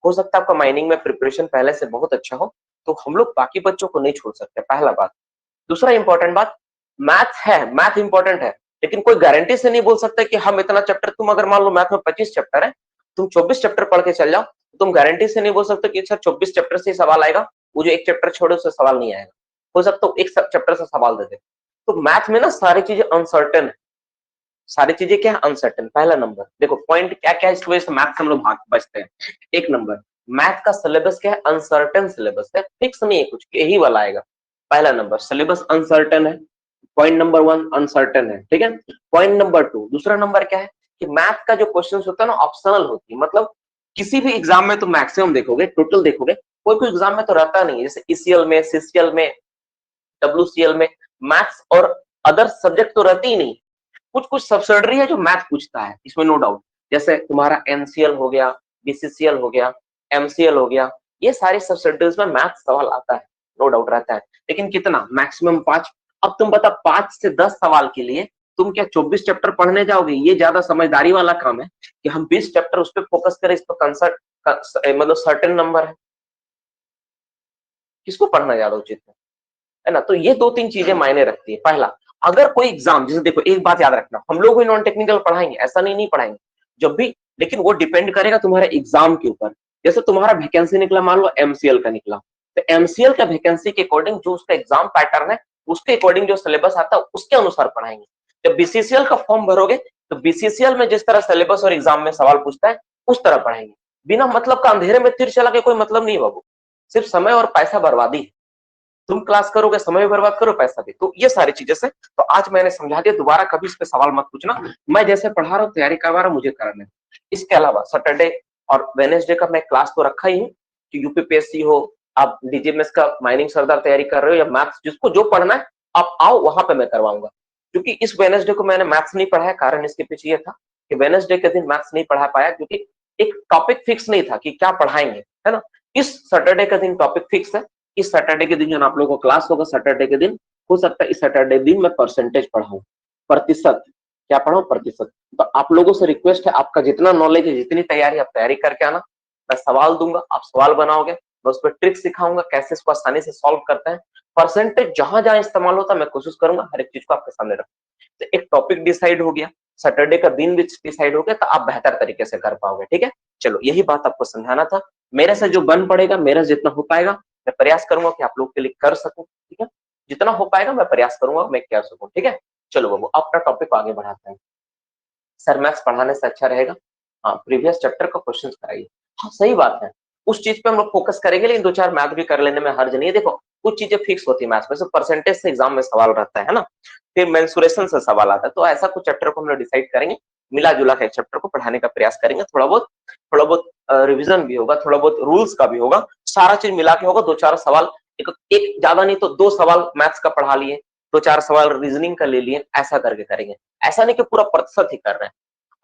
हो सकता है आपका माइनिंग में प्रिपरेशन पहले से बहुत अच्छा हो, तो हम लोग बाकी बच्चों को नहीं छोड़ सकते, पहला बात। दूसरा इंपॉर्टेंट बात, मैथ है, मैथ इंपॉर्टेंट है, लेकिन कोई गारंटी से नहीं बोल सकता कि हम इतना चैप्टर, तुम अगर मान लो मैथ में 25 चैप्टर है, तुम 24 चैप्टर पढ़ के चल जाओ, तो तुम गारंटी से नहीं बोल सकते कि सर 24 चैप्टर से सवाल आएगा, वो जो एक चैप्टर छोड़े उससे सवाल नहीं आएगा। हो सकता है एक चैप्टर से सवाल दे दे। तो मैथ में ना सारी चीजें अनसर्टेन है, सारी चीजें क्या है, अनसर्टेन। पहला नंबर देखो पॉइंट क्या क्या है, इसकी वजह से मैथ से हम लोग भाग बचते हैं। एक नंबर, मैथ का सिलेबस क्या है, अनसर्टेन सिलेबस है, फिक्स नहीं है कुछ, यही वाला आएगा। पहला नंबर सिलेबस अनसर्टेन है, पॉइंट नंबर वन अनसर्टेन है, ठीक है। पॉइंट नंबर टू, दूसरा नंबर क्या है कि मैथ का जो क्वेश्चन होता है ना ऑप्शनल होती है, मतलब किसी भी एग्जाम में तो मैक्सिमम देखोगे, टोटल देखोगे, कोई कोई एग्जाम में तो रहता नहीं है, जैसे ईसीएल में, सीसीएल में, डब्ल्यूसीएल में मैथ्स और अदर सब्जेक्ट तो रहती ही नहीं। कुछ कुछ सब्सिडरी है जो मैथ पूछता है, इसमें नो डाउट, जैसे तुम्हारा एनसीएल हो गया, बीसीसीएल हो गया, एमसीएल हो गया, ये सारी सब्सिडरीज में मैथ सवाल आता है, नो डाउट रहता है। लेकिन कितना, मैक्सिमम 5। अब तुम बता 5 से 10 सवाल के लिए तुम क्या 24 चैप्टर पढ़ने जाओगे? ये ज्यादा समझदारी वाला काम है कि हम 20 चैप्टर उस पर फोकस करें, इस पर कंसर्ट मतलब सर्टेन नंबर है, किसको पढ़ना ज्यादा उचित है ना। तो ये दो तीन चीजें मायने रखती है। पहला, अगर कोई एग्जाम, जैसे देखो एक बात याद रखना, हम लोग भी नॉन टेक्निकल पढ़ाएंगे, ऐसा नहीं पढ़ाएंगे जब भी, लेकिन वो डिपेंड करेगा तुम्हारे एग्जाम के ऊपर। जैसे तुम्हारा वैकेंसी निकला, मान लो एमसीएल का निकला, तो एमसीएल का वैकेंसी के अकॉर्डिंग जो उसका एग्जाम पैटर्न है, उसके अकॉर्डिंग जो सिलेबस आता है उसके अनुसार पढ़ाएंगे। जब बीसीसीएल का फॉर्म भरोगे तो बीसीसीएल में जिस तरह सिलेबस और एग्जाम में सवाल पूछता है उस तरह पढ़ाएंगे। बिना मतलब का अंधेरे में तीर चला के कोई मतलब नहीं है बाबू, सिर्फ समय और पैसा बर्बादी है। तुम क्लास करोगे, समय भी बर्बाद करो, पैसा भी। तो ये सारी चीजें से तो आज मैंने समझा दिया, दोबारा कभी इस पे सवाल मत पूछना, मैं जैसे पढ़ा रहा हूँ, तैयारी करवा रहा हूँ, मुझे करना है। इसके अलावा सैटरडे और वेडनेसडे का मैं क्लास तो रखा ही हूँ कि यूपीपीएससी हो, आप डीजीएमएस का माइनिंग सरदार तैयारी कर रहे हो, या मैथ्स, जिसको जो पढ़ना है आप आओ, वहां पे मैं करवाऊंगा। क्योंकि इस वेडनेसडे को मैंने मैथ्स नहीं पढ़ाया, कारण इसके पीछे ये था कि वेडनेसडे के दिन मैथ्स नहीं पढ़ा पाया, क्योंकि एक टॉपिक फिक्स नहीं था कि क्या पढ़ाएंगे, है ना। इस सैटरडे का दिन टॉपिक फिक्स है, इस सैटरडे के दिन जो आप लोगों को क्लास होगा सैटरडे के दिन, हो सकता है इस सैटरडे दिन मैं परसेंटेज पढ़ाऊं, प्रतिशत, क्या पढ़ाऊं, प्रतिशत। तो आप लोगों से रिक्वेस्ट है, आपका जितना नॉलेज है, जितनी तैयारी, आप तैयारी करके आना। मैं सवाल दूंगा, आप सवाल बनाओगे, मैं उस पर ट्रिक सिखाऊंगा कैसे इसको आसानी से सॉल्व करते हैं। परसेंटेज जहां जहां इस्तेमाल होता है मैं कोशिश करूंगा हर एक चीज को आपके सामने रखूं। तो एक टॉपिक डिसाइड हो गया, सैटरडे का दिन भी डिसाइड हो गया, तो आप बेहतर तरीके से कर पाओगे, ठीक है। चलो यही बात आपको समझाना था, मेरे से जो बन पड़ेगा, मेरा जितना हो पाएगा मैं प्रयास करूंगा कि आप लोग के लिए कर सकूं, ठीक है। जितना हो पाएगा मैं प्रयास करूंगा मैं कर सकूं, ठीक है। चलो बाबू अपना टॉपिक को आगे बढ़ाते हैं। सर मैथ्स पढ़ाने से अच्छा रहेगा, हाँ प्रीवियस चैप्टर का क्वेश्चन कराइए, हाँ सही बात है, उस चीज पे हम लोग फोकस करेंगे, लेकिन दो चार मैथ भी कर लेने में हर्ज नहीं है। देखो कुछ चीजें फिक्स होती है मैथ्स में, सिर्फ परसेंटेज से एग्जाम में सवाल रहता है ना, फिर मेंसुरेशन से सवाल आता है, तो ऐसा कुछ चैप्टर को हम लोग डिसाइड करेंगे, मिला जुला के चैप्टर को पढ़ाने का प्रयास करेंगे। थोड़ा बहुत रिविजन भी होगा, थोड़ा बहुत रूल्स का भी होगा, सारा चीज मिला के होगा। दो चार सवाल, एक ज्यादा नहीं तो 2 सवाल मैथ्स का पढ़ा लिए, 2-4 सवाल रीजनिंग का ले लिए, ऐसा करके करेंगे। ऐसा नहीं कि पूरा प्रतिशत ही कर रहे हैं,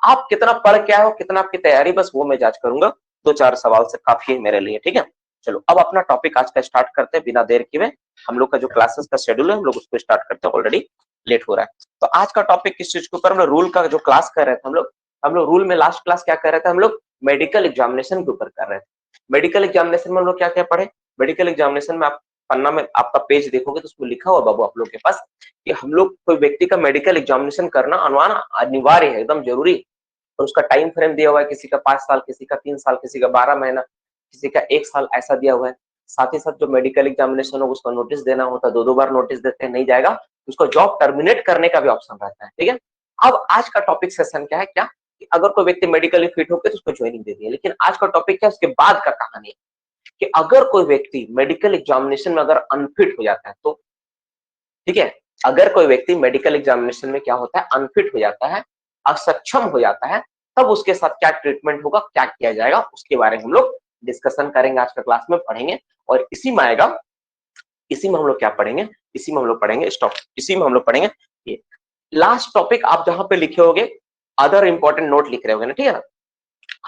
आप कितना पढ़ के आए हो, कितना आपकी तैयारी, बस वो मैं जांच करूंगा। 2-4 सवाल से काफी है मेरे लिए, ठीक है। चलो अब अपना टॉपिक आज का स्टार्ट करते हैं बिना देर किए। हम लोग का जो क्लासेस का शेड्यूल है हम लोग उसको स्टार्ट करते हैं, ऑलरेडी लेट हो रहा है। तो आज का टॉपिक किस चीज के ऊपर, हम लोग रूल का जो क्लास कर रहे थे, हम लोग रूल में लास्ट क्लास क्या कर रहे थे, हम लोग मेडिकल एग्जामिनेशन के ऊपर कर रहे थे। मेडिकल एग्जामिनेशन में हम लोग क्या क्या पढ़े, मेडिकल एग्जामिनेशन में आप पन्ना में आपका पेज देखोगे तो उसमें लिखा हुआ बाबू आप लोग के पास कि हम लोग कोई व्यक्ति का मेडिकल एग्जामिनेशन करना अनिवार्य है, एकदम जरूरी है। और उसका टाइम फ्रेम दिया हुआ है, किसी का 5 साल, किसी का 3 साल, किसी का 12 महीना, किसी का 1 साल, ऐसा दिया हुआ है। साथ ही साथ जो मेडिकल एग्जामिनेशन हो उसका नोटिस देना होता है, 2-2 बार नोटिस देते हैं, नहीं जाएगा उसको जॉब टर्मिनेट करने का भी ऑप्शन रहता है, ठीक है। अब आज का टॉपिक सेशन क्या है, क्या कि अगर कोई व्यक्ति मेडिकली फिट होकर तो उसको ज्वाइनिंग दे दिए, लेकिन आज का टॉपिक क्या है उसके बाद का कहानी है कि अगर कोई व्यक्ति मेडिकल एग्जामिनेशन में अगर अनफिट हो जाता है तो, ठीक है, अगर कोई व्यक्ति मेडिकल एग्जामिनेशन में क्या होता है, अनफिट हो जाता है, असक्षम हो जाता है, तब उसके साथ क्या ट्रीटमेंट होगा, क्या किया जाएगा, उसके बारे में हम लोग डिस्कशन करेंगे, आज का क्लास में पढ़ेंगे। और इसी में आएगा, इसी में हम लोग क्या पढ़ेंगे, इसी में हम लोग पढ़ेंगे स्टॉप, इसी में हम लोग पढ़ेंगे ये लास्ट टॉपिक। आप जहां पे लिखे होगे अदर इंपॉर्टेंट नोट लिख रहे होगे ना, ठीक है ना,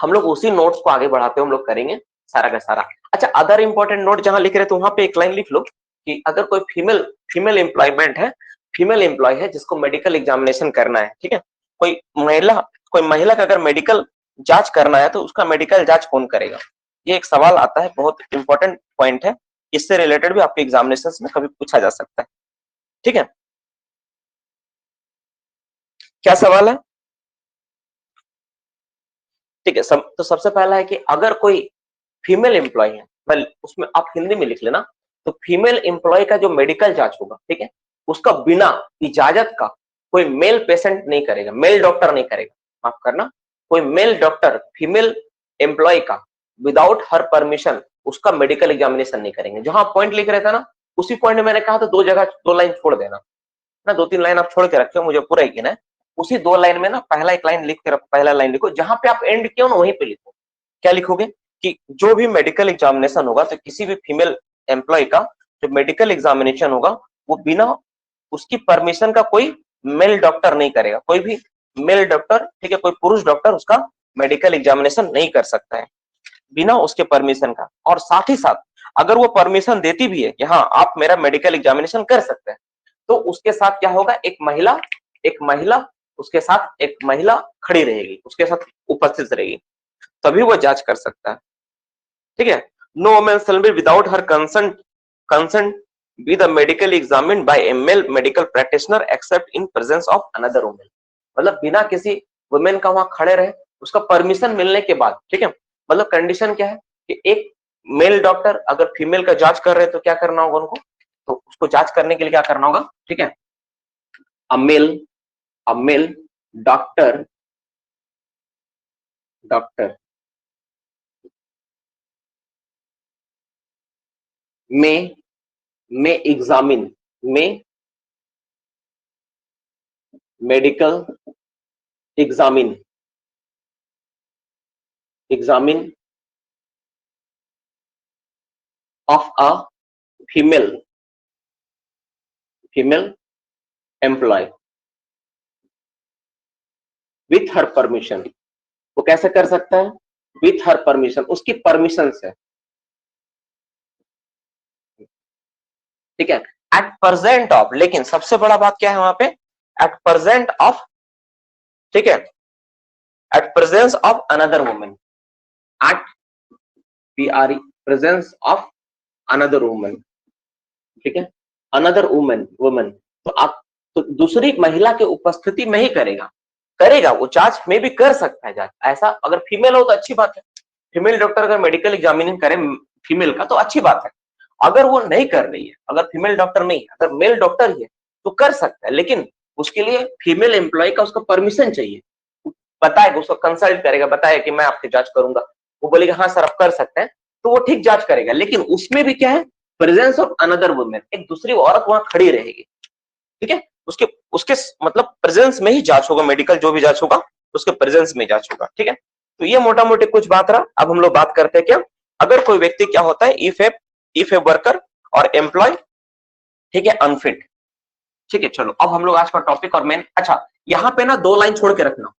हम लोग उसी नोट्स को आगे बढ़ाते हुए हम लोग करेंगे सारा का सारा। अच्छा, अदर इंपॉर्टेंट नोट जहां लिख रहे तो वहां पे एक लाइन लिख लो कि अगर कोई फीमेल एम्प्लॉयमेंट है, फीमेल एम्प्लॉय है जिसको मेडिकल एग्जामिनेशन करना है, ठीक है, कोई महिला का अगर मेडिकल जांच करना है तो उसका मेडिकल जांच कौन करेगा, ये एक सवाल आता है, बहुत इंपॉर्टेंट पॉइंट है, इससे रिलेटेड भी आपके एग्जामिनेशन में कभी पूछा जा सकता है, ठीक है। क्या सवाल है, ठीक है। तो सबसे पहला है कि अगर कोई फीमेल एम्प्लॉय है, उसमें आप हिंदी में लिख लेना, तो फीमेल एम्प्लॉय का जो मेडिकल जांच होगा, ठीक है, उसका बिना इजाजत का कोई मेल पेशेंट नहीं करेगा, मेल डॉक्टर नहीं करेगा, माफ करना, कोई मेल डॉक्टर फीमेल एम्प्लॉय का विदाउट हर परमिशन उसका मेडिकल एग्जामिनेशन नहीं करेंगे। जहां पॉइंट लिख रहे थे ना, उसी पॉइंट में मैंने कहा था दो जगह 2 लाइन छोड़ देना ना, 2-3 लाइन आप छोड़ के रखे, मुझे पूरा यकीन है। उसी 2 लाइन में ना पहला एक लाइन लिख के पहला लाइन लिखो, जहां पे आप एंड किया ना वहीं पे लिखो। क्या लिखोगे कि जो भी मेडिकल एग्जामिनेशन होगा, तो किसी भी फीमेल एम्प्लॉय का जो मेडिकल एग्जामिनेशन होगा वो बिना उसकी परमिशन का कोई मेल डॉक्टर नहीं करेगा, कोई भी मेल डॉक्टर, ठीक है, कोई पुरुष डॉक्टर उसका मेडिकल एग्जामिनेशन नहीं कर सकता है बिना उसके परमिशन का। और साथ ही साथ अगर वो परमिशन देती भी है कि हाँ आप मेरा मेडिकल एग्जामिनेशन कर सकते हैं, तो उसके साथ क्या होगा, एक महिला उसके साथ एक महिला खड़ी रहेगी, उसके साथ उपस्थित रहेगी, तभी वो जांच कर सकता है। ठीक है, no woman shall be without her consent be the medical examined by a male medical practitioner except in presence of another woman. मतलब बिना किसी वुमेन का वहां खड़े रहे, उसका परमिशन मिलने के बाद। ठीक है, मतलब कंडीशन क्या है कि एक मेल डॉक्टर अगर फीमेल का जांच कर रहे हैं तो क्या करना होगा उनको, तो उसको जांच करने के लिए क्या करना होगा, ठीक है, a male doctor may examine, may medical examine of a female employee with her permission। वो कैसे कर सकता है, with her permission, उसकी परमिशन से। ठीक है, एट प्रेजेंट ऑफ, लेकिन सबसे बड़ा बात क्या है वहां पे, एट प्रेजेंट ऑफ, ठीक है, at presence of another woman, at PRE presence of another woman. ठीक है, अनदर वुमन, तो आप तो दूसरी महिला के उपस्थिति में ही करेगा वो जांच में भी कर सकता है जांच। ऐसा अगर फीमेल हो तो अच्छी बात है, फीमेल डॉक्टर अगर मेडिकल एग्जामिनेशन करे फीमेल का तो अच्छी बात है। अगर वो नहीं कर रही है, अगर फीमेल डॉक्टर नहीं है, अगर मेल डॉक्टर ही है तो कर सकता है, लेकिन उसके लिए फीमेल एम्प्लॉय का उसका परमिशन चाहिए। बताएगा, उसको कंसल्ट करेगा, बताएगा कि मैं आपकी जांच करूंगा, वो बोलेगा हाँ सर आप कर सकते हैं, तो वो ठीक जांच करेगा। लेकिन उसमें भी क्या है, प्रेजेंस ऑफ अनदर वुमेन, एक दूसरी औरत वहां खड़ी रहेगी। ठीक है, उसके उसके मतलब प्रेजेंस में ही जांच होगा, मेडिकल जो भी जांच होगा उसके प्रेजेंस में जांच होगा। ठीक है, तो ये मोटा मोटी कुछ बात रहा। अब हम लोग बात करते हैं क्या, अगर कोई व्यक्ति क्या होता है, इफ ए वर्कर और एम्प्लॉय, ठीक है, अनफिट। ठीक है, चलो अब हम लोग आज का टॉपिक और मेन, अच्छा यहाँ पे ना 2 लाइन छोड़ के रखना,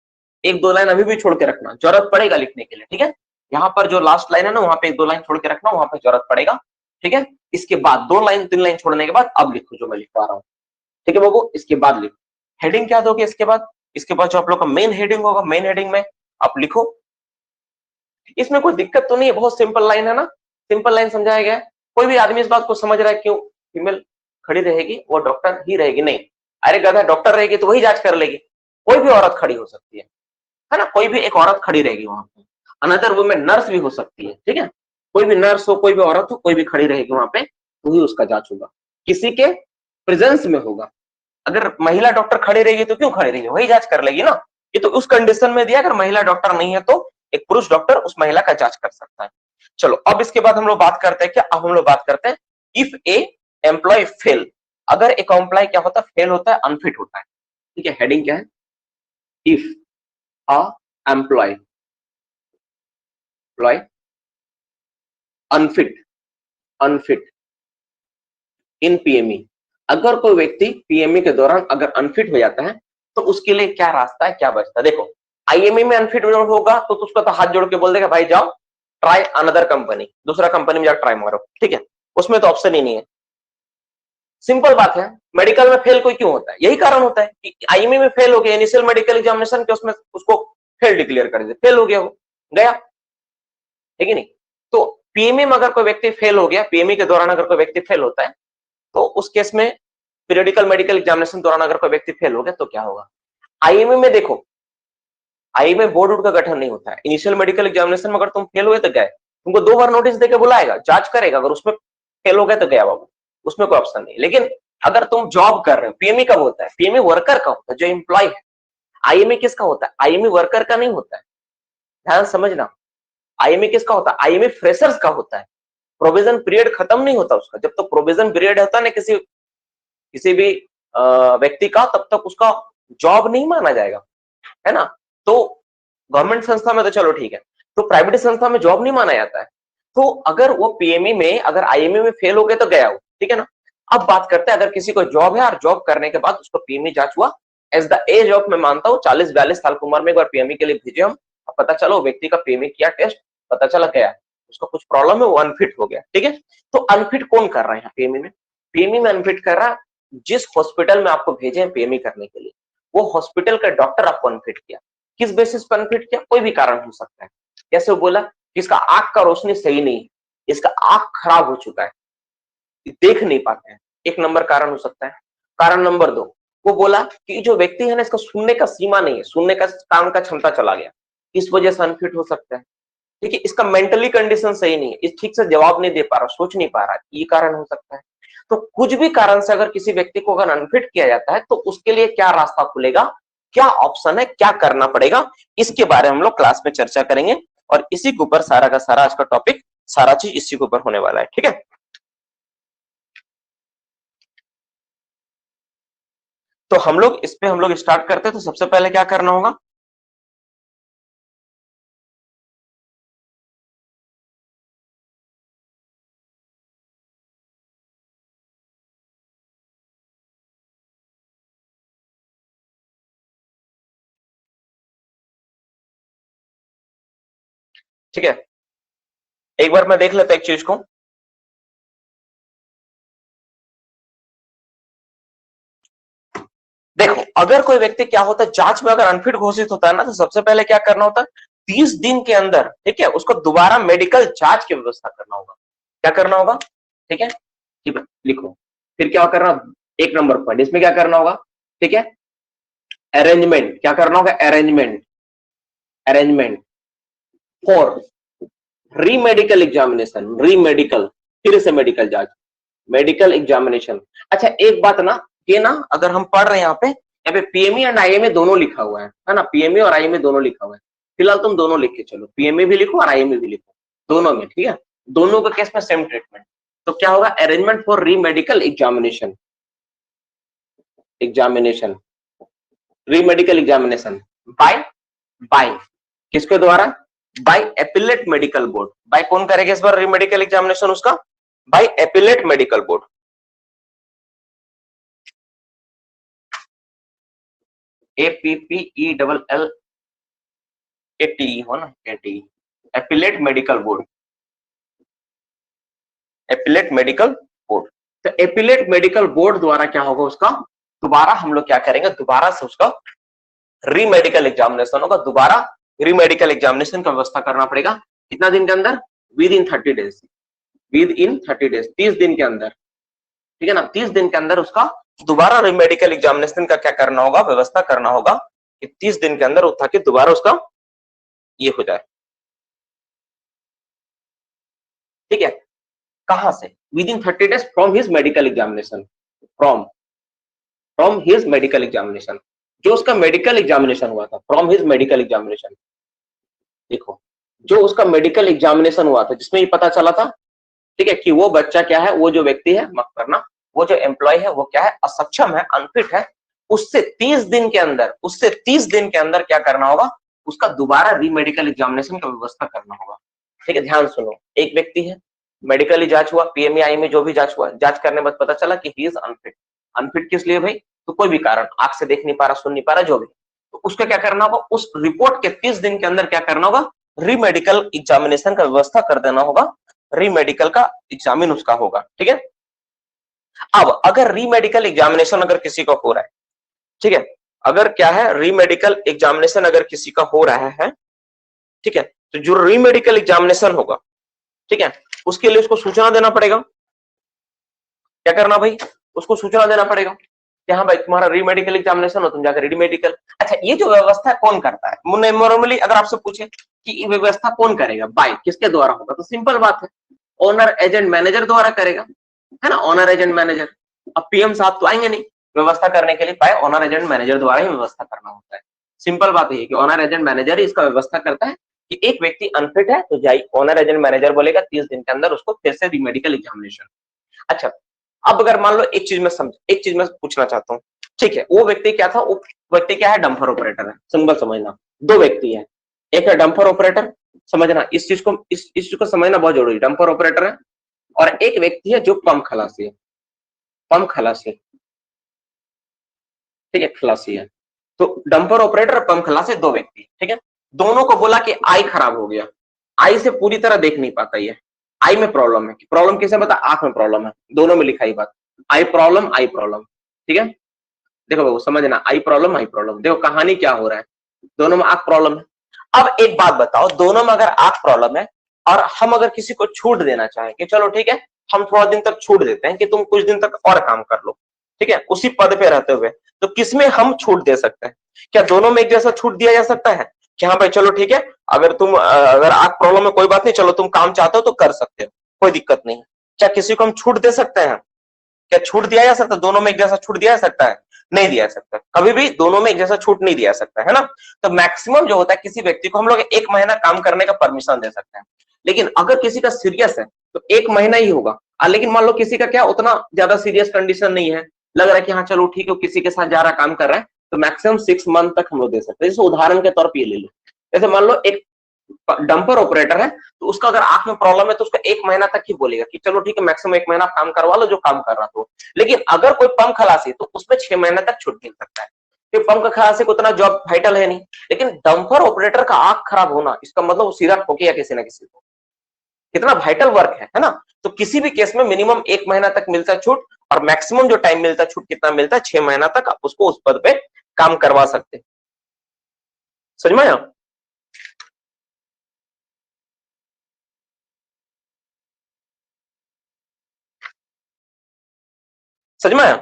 1-2 लाइन अभी भी छोड़ के रखना, जरूरत पड़ेगा लिखने के लिए। ठीक है, यहाँ पर जो लास्ट लाइन है ना वहां पे 1-2 लाइन छोड़ के रखना, वहां पे जरूरत पड़ेगा। ठीक है, इसके बाद 2-3 लाइन छोड़ने के बाद अब लिखो जो मैं लिख पा रहा हूँ। ठीक है बाबू, इसके बाद लिखो हेडिंग क्या दोगे, इसके बाद जो आप लोग का मेन हेडिंग होगा, मेन हेडिंग में आप लिखो। इसमें कोई दिक्कत तो नहीं है, बहुत सिंपल लाइन है ना, सिंपल लाइन समझाया गया है। कोई भी आदमी इस बात को समझ रहा है क्यों फीमेल खड़ी रहेगी, वो डॉक्टर ही रहेगी, नहीं, अरे गधा डॉक्टर रहेगी तो वही जांच कर लेगी, कोई भी औरत खड़ी हो सकती है ना, कोई भी एक औरत खड़ी रहेगी वहां पे, अनदर वुमेन नर्स भी हो सकती है। ठीक है, कोई भी नर्स हो, कोई भी औरत हो, कोई भी खड़ी रहेगी वहां पे, वही उसका जांच होगा, किसी के प्रेजेंस में होगा। अगर महिला डॉक्टर खड़ी रहेगी तो क्यों खड़ी रहेगी, वही जांच कर लेगी ना। ये तो उस कंडीशन में दिया अगर महिला डॉक्टर नहीं है तो एक पुरुष डॉक्टर उस महिला का जांच कर सकता है। चलो अब इसके बाद हम लोग बात करते हैं क्या, अब हम लोग बात करते हैं इफ ए एम्प्लॉय फेल, अगर एक एम्प्लॉय क्या होता है, फेल होता है, अनफिट होता है। ठीक है, हेडिंग क्या है, if a employ unfit in PME, अगर कोई व्यक्ति PME के दौरान अगर अनफिट हो जाता है तो उसके लिए क्या रास्ता है, क्या बचता है। देखो IME में अनफिट होगा तो उसका तो हाथ जोड़ के बोल देगा भाई जाओ ट्राई अनदर कंपनी, दूसरा कंपनी में जाकर ट्राई मारो। ठीक है, उसमें तो ऑप्शन ही नहीं है, सिंपल बात है। मेडिकल में फेल कोई क्यों होता है, यही कारण होता है कि IME में फेल हो गया, इनिशियल मेडिकल एग्जामिनेशन के उसमें उसको फेल डिक्लेयर कर दिया, फेल हो गया, वो गया, है कि नहीं। तो PME में अगर कोई व्यक्ति फेल हो गया, PME के दौरान अगर कोई व्यक्ति फेल होता है तो उस केस में पीरियडिकल मेडिकल एग्जामिनेशन दौरान अगर कोई व्यक्ति फेल हो गया तो क्या होगा। IME में देखो, IME में बोर्ड का गठन नहीं होता है, इनिशियल मेडिकल एग्जामिनेशन में अगर तुम फेल हुए तो गए, तुमको 2 बार नोटिस देके बुलाएगा, जांच करेगा, अगर उसमें फेल हो गए तो गया बाबू, उसमें कोई ऑप्शन नहीं। लेकिन अगर तुम जॉब कर रहे हो, पीएमई कब होता है? पीएमई वर्कर का होता है, जो एम्प्लॉय है। आईएमई किसका होता है? आईएमई वर्कर का नहीं होता है, ध्यान समझना। आईएमई किसका होता है? आईएमई फ्रेशर्स का होता है। प्रोविजन पीरियड खत्म नहीं होता उसका। जब तक प्रोविजन पीरियड होता है ना किसी भी व्यक्ति का, तब तक उसका जॉब नहीं माना जाएगा, है ना। तो गवर्नमेंट संस्था में तो चलो ठीक है, तो प्राइवेट संस्था में जॉब नहीं माना जाता है। तो अगर वो पीएमई में, अगर आईएमई में फेल हो गए तो गया वो, ठीक है ना। अब बात करते हैं, अगर किसी को जॉब है और जॉब करने के बाद उसको पीएमई जांच हुआ, एज द एज ऑफ, मैं मानता हूँ 40-42 साल की उम्र में एक बार पीएमई के लिए भेजे हम, पता चला वो व्यक्ति का पीएमई किया टेस्ट, पता चला गया उसका कुछ प्रॉब्लम है, वो अनफिट हो गया, ठीक है। तो अनफिट कौन कर रहा है यहाँ पीएमई में? पीएमई में अनफिट कर रहा है जिस हॉस्पिटल में आपको भेजे हैं पीएमई करने के लिए, वो हॉस्पिटल का डॉक्टर आपको अनफिट किया। किस बेसिस पर अनफिट किया? कोई भी कारण हो सकता है। जैसे वो बोला कि इसका आंख का रोशनी सही नहीं है, इसका आंख खराब हो चुका है, देख नहीं पाते हैं, एक नंबर कारण हो सकता है। कारण नंबर 2, वो बोला कि जो व्यक्ति है ना, इसका सुनने का सीमा नहीं है, सुनने का कान का क्षमता चला गया, इस वजह से अनफिट हो सकता है। ठीक है, इसका मेंटली कंडीशन सही नहीं है, इस ठीक से जवाब नहीं दे पा रहा, सोच नहीं पा रहा, ये कारण हो सकता है। तो कुछ भी कारण से अगर किसी व्यक्ति को अगर अनफिट किया जाता है, तो उसके लिए क्या रास्ता खुलेगा, क्या ऑप्शन है, क्या करना पड़ेगा, इसके बारे में हम लोग क्लास में चर्चा करेंगे। और इसी के ऊपर सारा का सारा आज का टॉपिक, सारा चीज इसी के ऊपर होने वाला है, ठीक है। तो हम लोग इस पे हम लोग स्टार्ट करते हैं। तो सबसे पहले क्या करना होगा, ठीक है, एक बार मैं देख लेता एक चीज को। देखो, अगर कोई व्यक्ति क्या होता है, जांच में अगर अनफिट घोषित होता है ना, तो सबसे पहले क्या करना होता है, 30 दिन के अंदर, ठीक है, उसको दोबारा मेडिकल जांच की व्यवस्था करना होगा। क्या करना होगा? ठीक है, ठीक है, लिखो। फिर क्या करना, एक नंबर पॉइंट इसमें क्या करना होगा, ठीक है, अरेंजमेंट, क्या करना होगा, arrangement, arrangement for re medical examination, re medical, फिर से मेडिकल जांच, मेडिकल एग्जामिनेशन। अच्छा एक बात ना, ये ना अगर हम पढ़ रहे हैं यहाँ पे पीएमई एंड आईएमए दोनों लिखा हुआ है ना, पीएमई और आईएमए दोनों लिखा हुआ है। फिलहाल तुम दोनों लिख के चलो, पीएमई भी लिखो और आईएमए भी लिखो, दोनों में, ठीक है। दोनों के केस में सेम ट्रीटमेंट। तो क्या होगा, arrangement for re medical examination, examination, re medical examination by, by किसके द्वारा, by appellate medical board. By कौन करेगा इस बार री मेडिकल एग्जामिनेशन उसका, by appellate medical board. APPELL ATE हो ना, ATE, appellate medical board, appellate medical board. तो एपिलेट मेडिकल बोर्ड द्वारा क्या होगा, उसका दोबारा हम लोग क्या करेंगे, दोबारा से उसका री मेडिकल एग्जामिनेशन होगा, दोबारा री मेडिकल एग्जामिनेशन का व्यवस्था करना पड़ेगा। कितना दिन के अंदर, with in 30 days, with in 30 days, 30 दिन के अंदर, ठीक है ना। 30 दिन के अंदर उसका दोबारा री मेडिकल एग्जामिनेशन का क्या करना होगा, व्यवस्था करना होगा कि 30 दिन के अंदर ताकि दोबारा उसका ये हो जाए, ठीक है। कहां से, with in 30 days from his medical examination, from from his medical examination, जो उसका मेडिकल एग्जामिनेशन हुआ था, फ्रॉम हिज मेडिकल एग्जामिनेशन। देखो, जो उसका मेडिकल एग्जामिनेशन हुआ था, जिसमें ये पता चला था, ठीक है, कि वो बच्चा क्या है, वो जो व्यक्ति है, माफ करना, वो जो एम्प्लॉय है, वो क्या है, असक्षम है, अनफिट है, उससे 30 दिन के अंदर, उससे 30 दिन के अंदर क्या करना होगा, उसका दोबारा री मेडिकल एग्जामिनेशन का व्यवस्था करना होगा। ठीक है, ध्यान सुनो, एक व्यक्ति है, मेडिकली जांच हुआ, पीएमई आईएमई जो भी जांच हुआ, जांच करने बाद पता चला कि ही इज अनफिट। अनफिट किस लिए भाई, तो कोई भी कारण, आंख से देख नहीं पा रहा, सुन नहीं पा रहा, जो भी, तो उसका क्या करना होगा, उस रिपोर्ट के 30 दिन के अंदर क्या करना होगा, री मेडिकल एग्जामिनेशन का व्यवस्था कर देना होगा, री मेडिकल का एग्जामिन उसका होगा, ठीक है। अब अगर री मेडिकल एग्जामिनेशन अगर किसी का हो रहा है, ठीक है, अगर क्या है, री मेडिकल एग्जामिनेशन अगर किसी का हो रहा है, ठीक है, तो जो री मेडिकल एग्जामिनेशन होगा, ठीक है, उसके लिए उसको सूचना देना पड़ेगा। क्या करना भाई, उसको सूचना देना पड़ेगा कि हाँ भाई तुम्हारा री मेडिकल एग्जामिनेशन हो, तुम जाकर री मेडिकल। अच्छा, ये जो व्यवस्था कौन करता है, नॉर्मली अगर आपसे पूछे कि ये व्यवस्था कौन करेगा, बाय किसके द्वारा होगा, तो सिंपल बात है, ओनर एजेंट मैनेजर द्वारा करेगा, है ना, ओनर एजेंट मैनेजर। अब पीएम साहब तो आएंगे नहीं व्यवस्था करने के लिए, बाय ऑनर एजेंट मैनेजर द्वारा ही व्यवस्था करना होता है। सिंपल बात है कि ऑनर एजेंट मैनेजर ही इसका व्यवस्था करता है कि एक व्यक्ति अनफिट है तो जाइए, ऑनर एजेंट मैनेजर बोलेगा 30 दिन के अंदर उसको फिर से रीमेडिकल एग्जामिनेशन। अच्छा, अब अगर मान लो एक चीज मैं पूछना चाहता हूँ, ठीक है, वो व्यक्ति क्या था, वो व्यक्ति क्या है, डंपर ऑपरेटर है। सिंपल समझना, दो व्यक्ति है, एक है डंपर ऑपरेटर, समझना इस चीज को, इस चीज को समझना बहुत जरूरी, डंपर ऑपरेटर है, और एक व्यक्ति है जो पंप खलासी है, पंप खलासी, ठीक है, खलासी है। तो डंपर ऑपरेटर और पंप खलासी दो व्यक्ति, ठीक है, दोनों को बोला कि आई खराब हो गया, आई से पूरी तरह देख नहीं पाता, ये आई में प्रॉब्लम है। प्रॉब्लम किसे बता, आंख में प्रॉब्लम है, दोनों में लिखा ही बात, आई प्रॉब्लम, आई प्रॉब्लम, ठीक है। देखो बाबू समझना, आई प्रॉब्लम, आई प्रॉब्लम, देखो कहानी क्या हो रहा है, दोनों में आंख प्रॉब्लम है। अब एक बात बताओ, दोनों में अगर आंख प्रॉब्लम है और हम अगर किसी को छूट देना चाहें कि चलो ठीक है हम थोड़ा दिन तक छूट देते हैं कि तुम कुछ दिन तक और काम कर लो, ठीक है, उसी पद पे रहते हुए, तो किसमें हम छूट दे सकते हैं? क्या दोनों में एक जैसा छूट दिया जा सकता है कि हाँ भाई चलो ठीक है, अगर तुम अगर आंख प्रॉब्लम है कोई बात नहीं, चलो तुम काम चाहते हो तो कर सकते हो, कोई दिक्कत नहीं है। क्या किसी को हम छूट दे सकते हैं? क्या छूट दिया जा सकता है? दोनों में एक जैसा छूट दिया जा सकता है? नहीं दिया जा सकता, कभी भी दोनों में एक जैसा छूट नहीं दिया जा सकता है ना। तो मैक्सिमम जो होता है किसी व्यक्ति को हम लोग 1 महीना काम करने का परमिशन दे सकते हैं, लेकिन अगर किसी का सीरियस है तो 1 महीना ही होगा। लेकिन मान लो किसी का क्या उतना ज्यादा सीरियस कंडीशन नहीं है, लग रहा है कि हाँ चलो ठीक है किसी के साथ जा रहा काम कर रहा है, तो मैक्सिमम 6 मंथ तक हम लोग दे सकते हैं। जैसे उदाहरण के तौर पर ये ले लो, जैसे मान लो एक डंपर ऑपरेटर है, तो उसका अगर आंख में प्रॉब्लम है तो उसका 1 महीना तक ही बोलेगा कि चलो ठीक है मैक्सिमम 1 महीना काम करवा लो जो काम कर रहा तो। लेकिन अगर कोई पंप खलासी तो उसमें 6 महीने तक छूट मिल सकता है, फिर पंप का खलासी को उतना जॉब वाइटल है नहीं। लेकिन डंपर ऑपरेटर का आंख खराब होना इसका मतलब वो सीधा ठोकेगा किसी ना किसी को, कितना वाइटल वर्क है ना। तो किसी भी केस में मिनिमम 1 महीना तक मिलता है छूट, और मैक्सिमम जो टाइम मिलता है छूट कितना मिलता है, 6 महीना तक आप उसको उस पद पे काम करवा सकते हैं। समझ में आया? समझ में आया?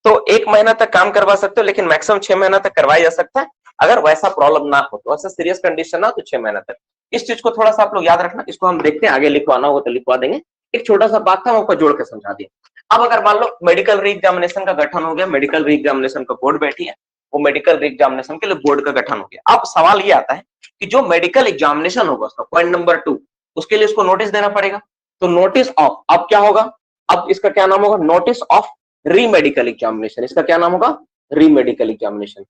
तो 1 महीना तक काम करवा सकते हो, लेकिन मैक्सिमम 6 महीना तक करवाया जा सकता है। अगर वैसा प्रॉब्लम ना हो, तो वैसा सीरियस कंडीशन ना हो तो 6 महीना तक। इस चीज को थोड़ा सा आप लोग याद रखना, इसको हम देखते हैं आगे लिखवाना होगा तो लिखवा देंगे। एक छोटा सा बात था मैं आपको जोड़ के समझा दिया। अब अगर मान लो मेडिकल री एग्जामिनेशन का गठन हो गया, मेडिकल री एग्जामिनेशन का बोर्ड बैठी है, वो मेडिकल री एग्जामिनेशन के लिए बोर्ड का गठन हो गया। अब सवाल ये आता है कि जो मेडिकल एग्जामिनेशन होगा उसका पॉइंट नंबर 2, उसके लिए उसको नोटिस देना पड़ेगा। तो नोटिस ऑफ, अब क्या होगा, अब इसका क्या नाम होगा, नोटिस ऑफ री मेडिकल एग्जामिनेशन। इसका क्या नाम होगा, री मेडिकल एग्जामिनेशन,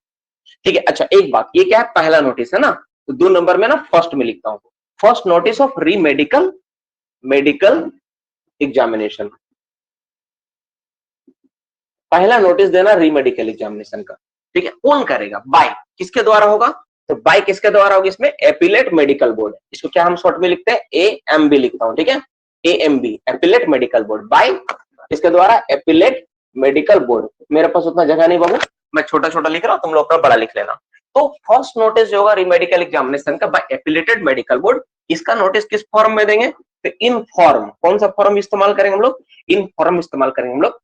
ठीक है। अच्छा एक बात, ये क्या है, पहला नोटिस है ना, तो 2 नंबर में ना फर्स्ट में लिखता हूं, फर्स्ट नोटिस ऑफ री मेडिकल मेडिकल एग्जामिनेशन। पहला नोटिस देना री मेडिकल एग्जामिनेशन का, ठीक है। कौन करेगा, बाय किसके द्वारा होगा, तो बाय किसके द्वारा होगी, इसमें एपिलेट मेडिकल बोर्ड, इसको क्या हम शॉर्ट में लिखते हैं, AMB लिखता हूं, ठीक है, AMB appellate medical board. By किसके द्वारा, एपिलेट मेडिकल बोर्ड। मेरे पास उतना जगह नहीं बाबू, मैं छोटा छोटा लिख रहा हूं, तुम लोग अपना बड़ा लिख लेना। तो फर्स्ट नोटिस जो होगा री मेडिकल एग्जामिनेशन का बाय एपिलेटेड मेडिकल बोर्ड, इसका नोटिस किस फॉर्म में देंगे, तो इन फॉर्म, कौन सा फॉर्म इस्तेमाल करेंगे हम लोग, इन फॉर्म इस्तेमाल करेंगे हम लोग,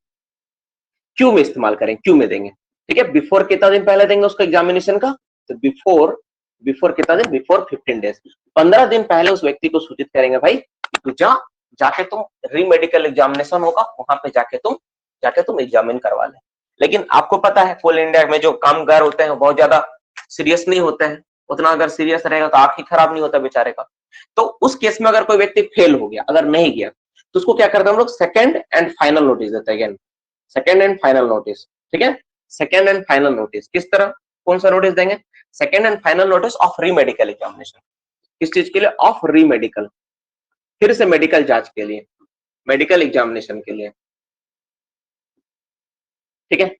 क्यू में इस्तेमाल करें, क्यू में देंगे, ठीक है। बिफोर कितना दिन पहले देंगे उसको एग्जामिनेशन का, तो बिफोर, बिफोर कितना दिन, बिफोर 15 डेज, 15 दिन पहले उस व्यक्ति को सूचित करेंगे भाई तू जाके तुम री मेडिकल एग्जामिनेशन होगा वहां पे जाके तुम एग्जामिन करवा ले। लेकिन आपको पता है कोल इंडिया में जो कामगार होते हैं बहुत ज्यादा सीरियस नहीं होते हैं, उतना अगर सीरियस रहेगा तो आंख ही खराब नहीं होता बेचारे का। तो उस केस में अगर कोई व्यक्ति फेल हो गया, अगर नहीं गया, तो उसको क्या करते हैं हम लोग, सेकेंड एंड फाइनल नोटिस देते हैं, सेकेंड एंड फाइनल नोटिस, ठीक है। सेकेंड एंड फाइनल नोटिस किस तरह, कौन सा नोटिस देंगे, second and final notice of री मेडिकल एग्जामिनेशन। किस चीज के लिए, ऑफ री मेडिकल, फिर से मेडिकल जांच के लिए, मेडिकल एग्जामिनेशन के लिए, ठीक है।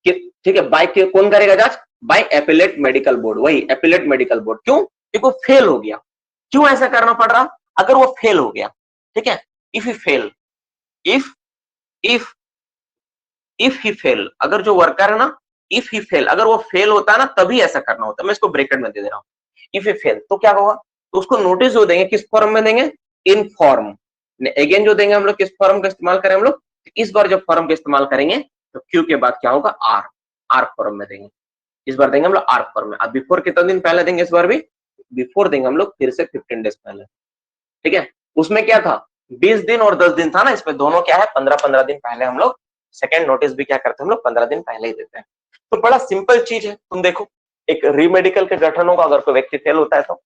ठीक है, बाय कौन करेगा जांच, बाय एपिलेट मेडिकल बोर्ड, वही एपिलेट मेडिकल बोर्ड। क्यों, क्योंकि वो फेल हो गया। क्यों ऐसा करना पड़ रहा, अगर वो फेल हो गया, ठीक है, if he fail, if if if he fail, अगर जो वर्कर है ना, इफ ही फेल, अगर वो फेल होता है ना तभी ऐसा करना होता है, मैं इसको ब्रैकेट में दे दे रहा हूं, इफ ही फेल, तो क्या होगा, तो उसको नोटिस जो देंगे किस फॉर्म में देंगे, इन फॉर्म। अगेन जो देंगे हम लोग किस फॉर्म का इस्तेमाल करें हम लोग, इस बार जब फॉर्म का इस्तेमाल करेंगे तो क्यू के बाद क्या होगा, आर, आर फॉर्म में देंगे, इस बार देंगे हम लोग आर फॉर्म में। अब बिफोर कितना दिन पहले देंगे, इस बार भी बिफोर देंगे हम लोग फिर से 15 डेज पहले, ठीक है। उसमें क्या था, 20 दिन और 10 दिन था ना, इसमें दोनों क्या है, 15-15 दिन पहले हम लोग सेकंड नोटिस भी क्या करते हैं हम लोग 15 दिन पहले ही देते हैं। तो बड़ा सिंपल चीज है, तुम देखो एक रीमेडिकल के गठन होगा, अगर कोई व्यक्ति फेल होता है तो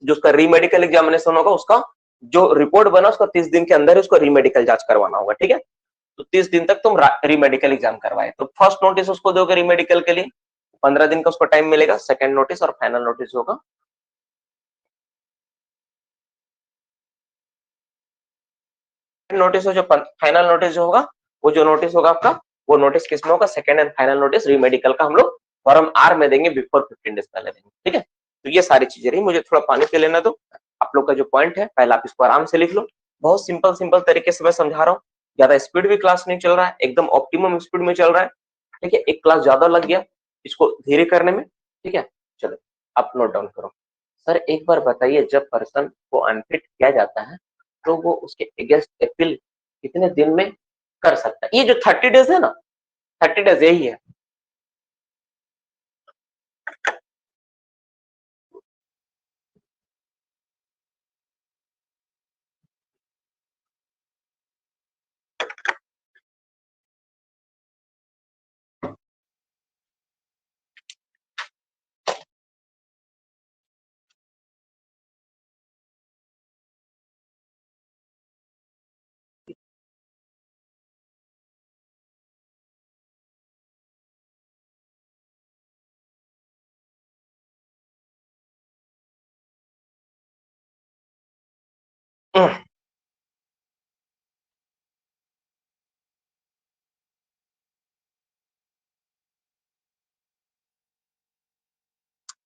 जो उसका रीमेडिकल एग्जामिनेशन होगा, उसका जो रिपोर्ट बना उसका 30 दिन के अंदर ही उसको रीमेडिकल जांच करवाना होगा, ठीक है। तो 30 दिन तक तुम रीमेडिकल एग्जाम करवाए, तो फर्स्ट नोटिस उसको दोगे रीमेडिकल के लिए, 15 दिन का उसको टाइम मिलेगा। सेकंड नोटिस और फाइनल नोटिस होगा नोटिस हो जो फाइनल नोटिस जो होगा, वो जो नोटिस होगा आपका, वो नोटिस किस में होगा, second and final notice re-medical का हम लोग फॉर्म आर में देंगे, बिफोर 15 डेज पहले देंगे, ठीक है। तो ये सारी चीजें रही, मुझे थोड़ा पानी पी लेना दो। आप लोग का जो पॉइंट है पहले आप इसको आराम से लिख लो, बहुत सिंपल सिंपल तरीके से मैं समझा रहा हूँ, ज्यादा स्पीड भी क्लास नहीं चल रहा है, एकदम ऑप्टिमम स्पीड में चल रहा है, ठीक है। एक क्लास ज्यादा लग गया इसको धीरे करने में, ठीक है। चलो आप नोट डाउन करो। सर एक बार बताइए, जब पर्सन को अनफिट किया जाता है तो वो उसके अगेंस्ट अपील कितने दिन में कर सकता है? ये जो 30 डेज है ना, 30 डेज यही है।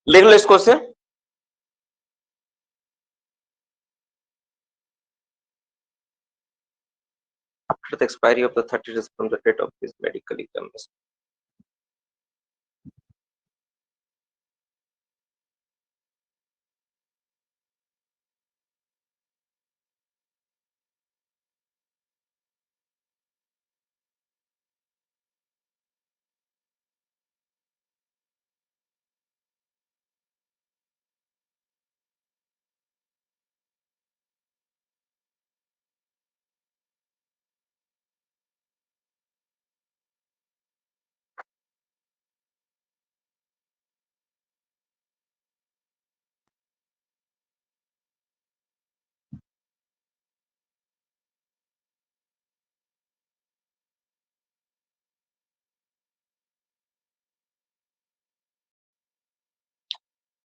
लिख लो इसको से। After the expiry of the 30 days from the date of this medical examination.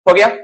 हो गया?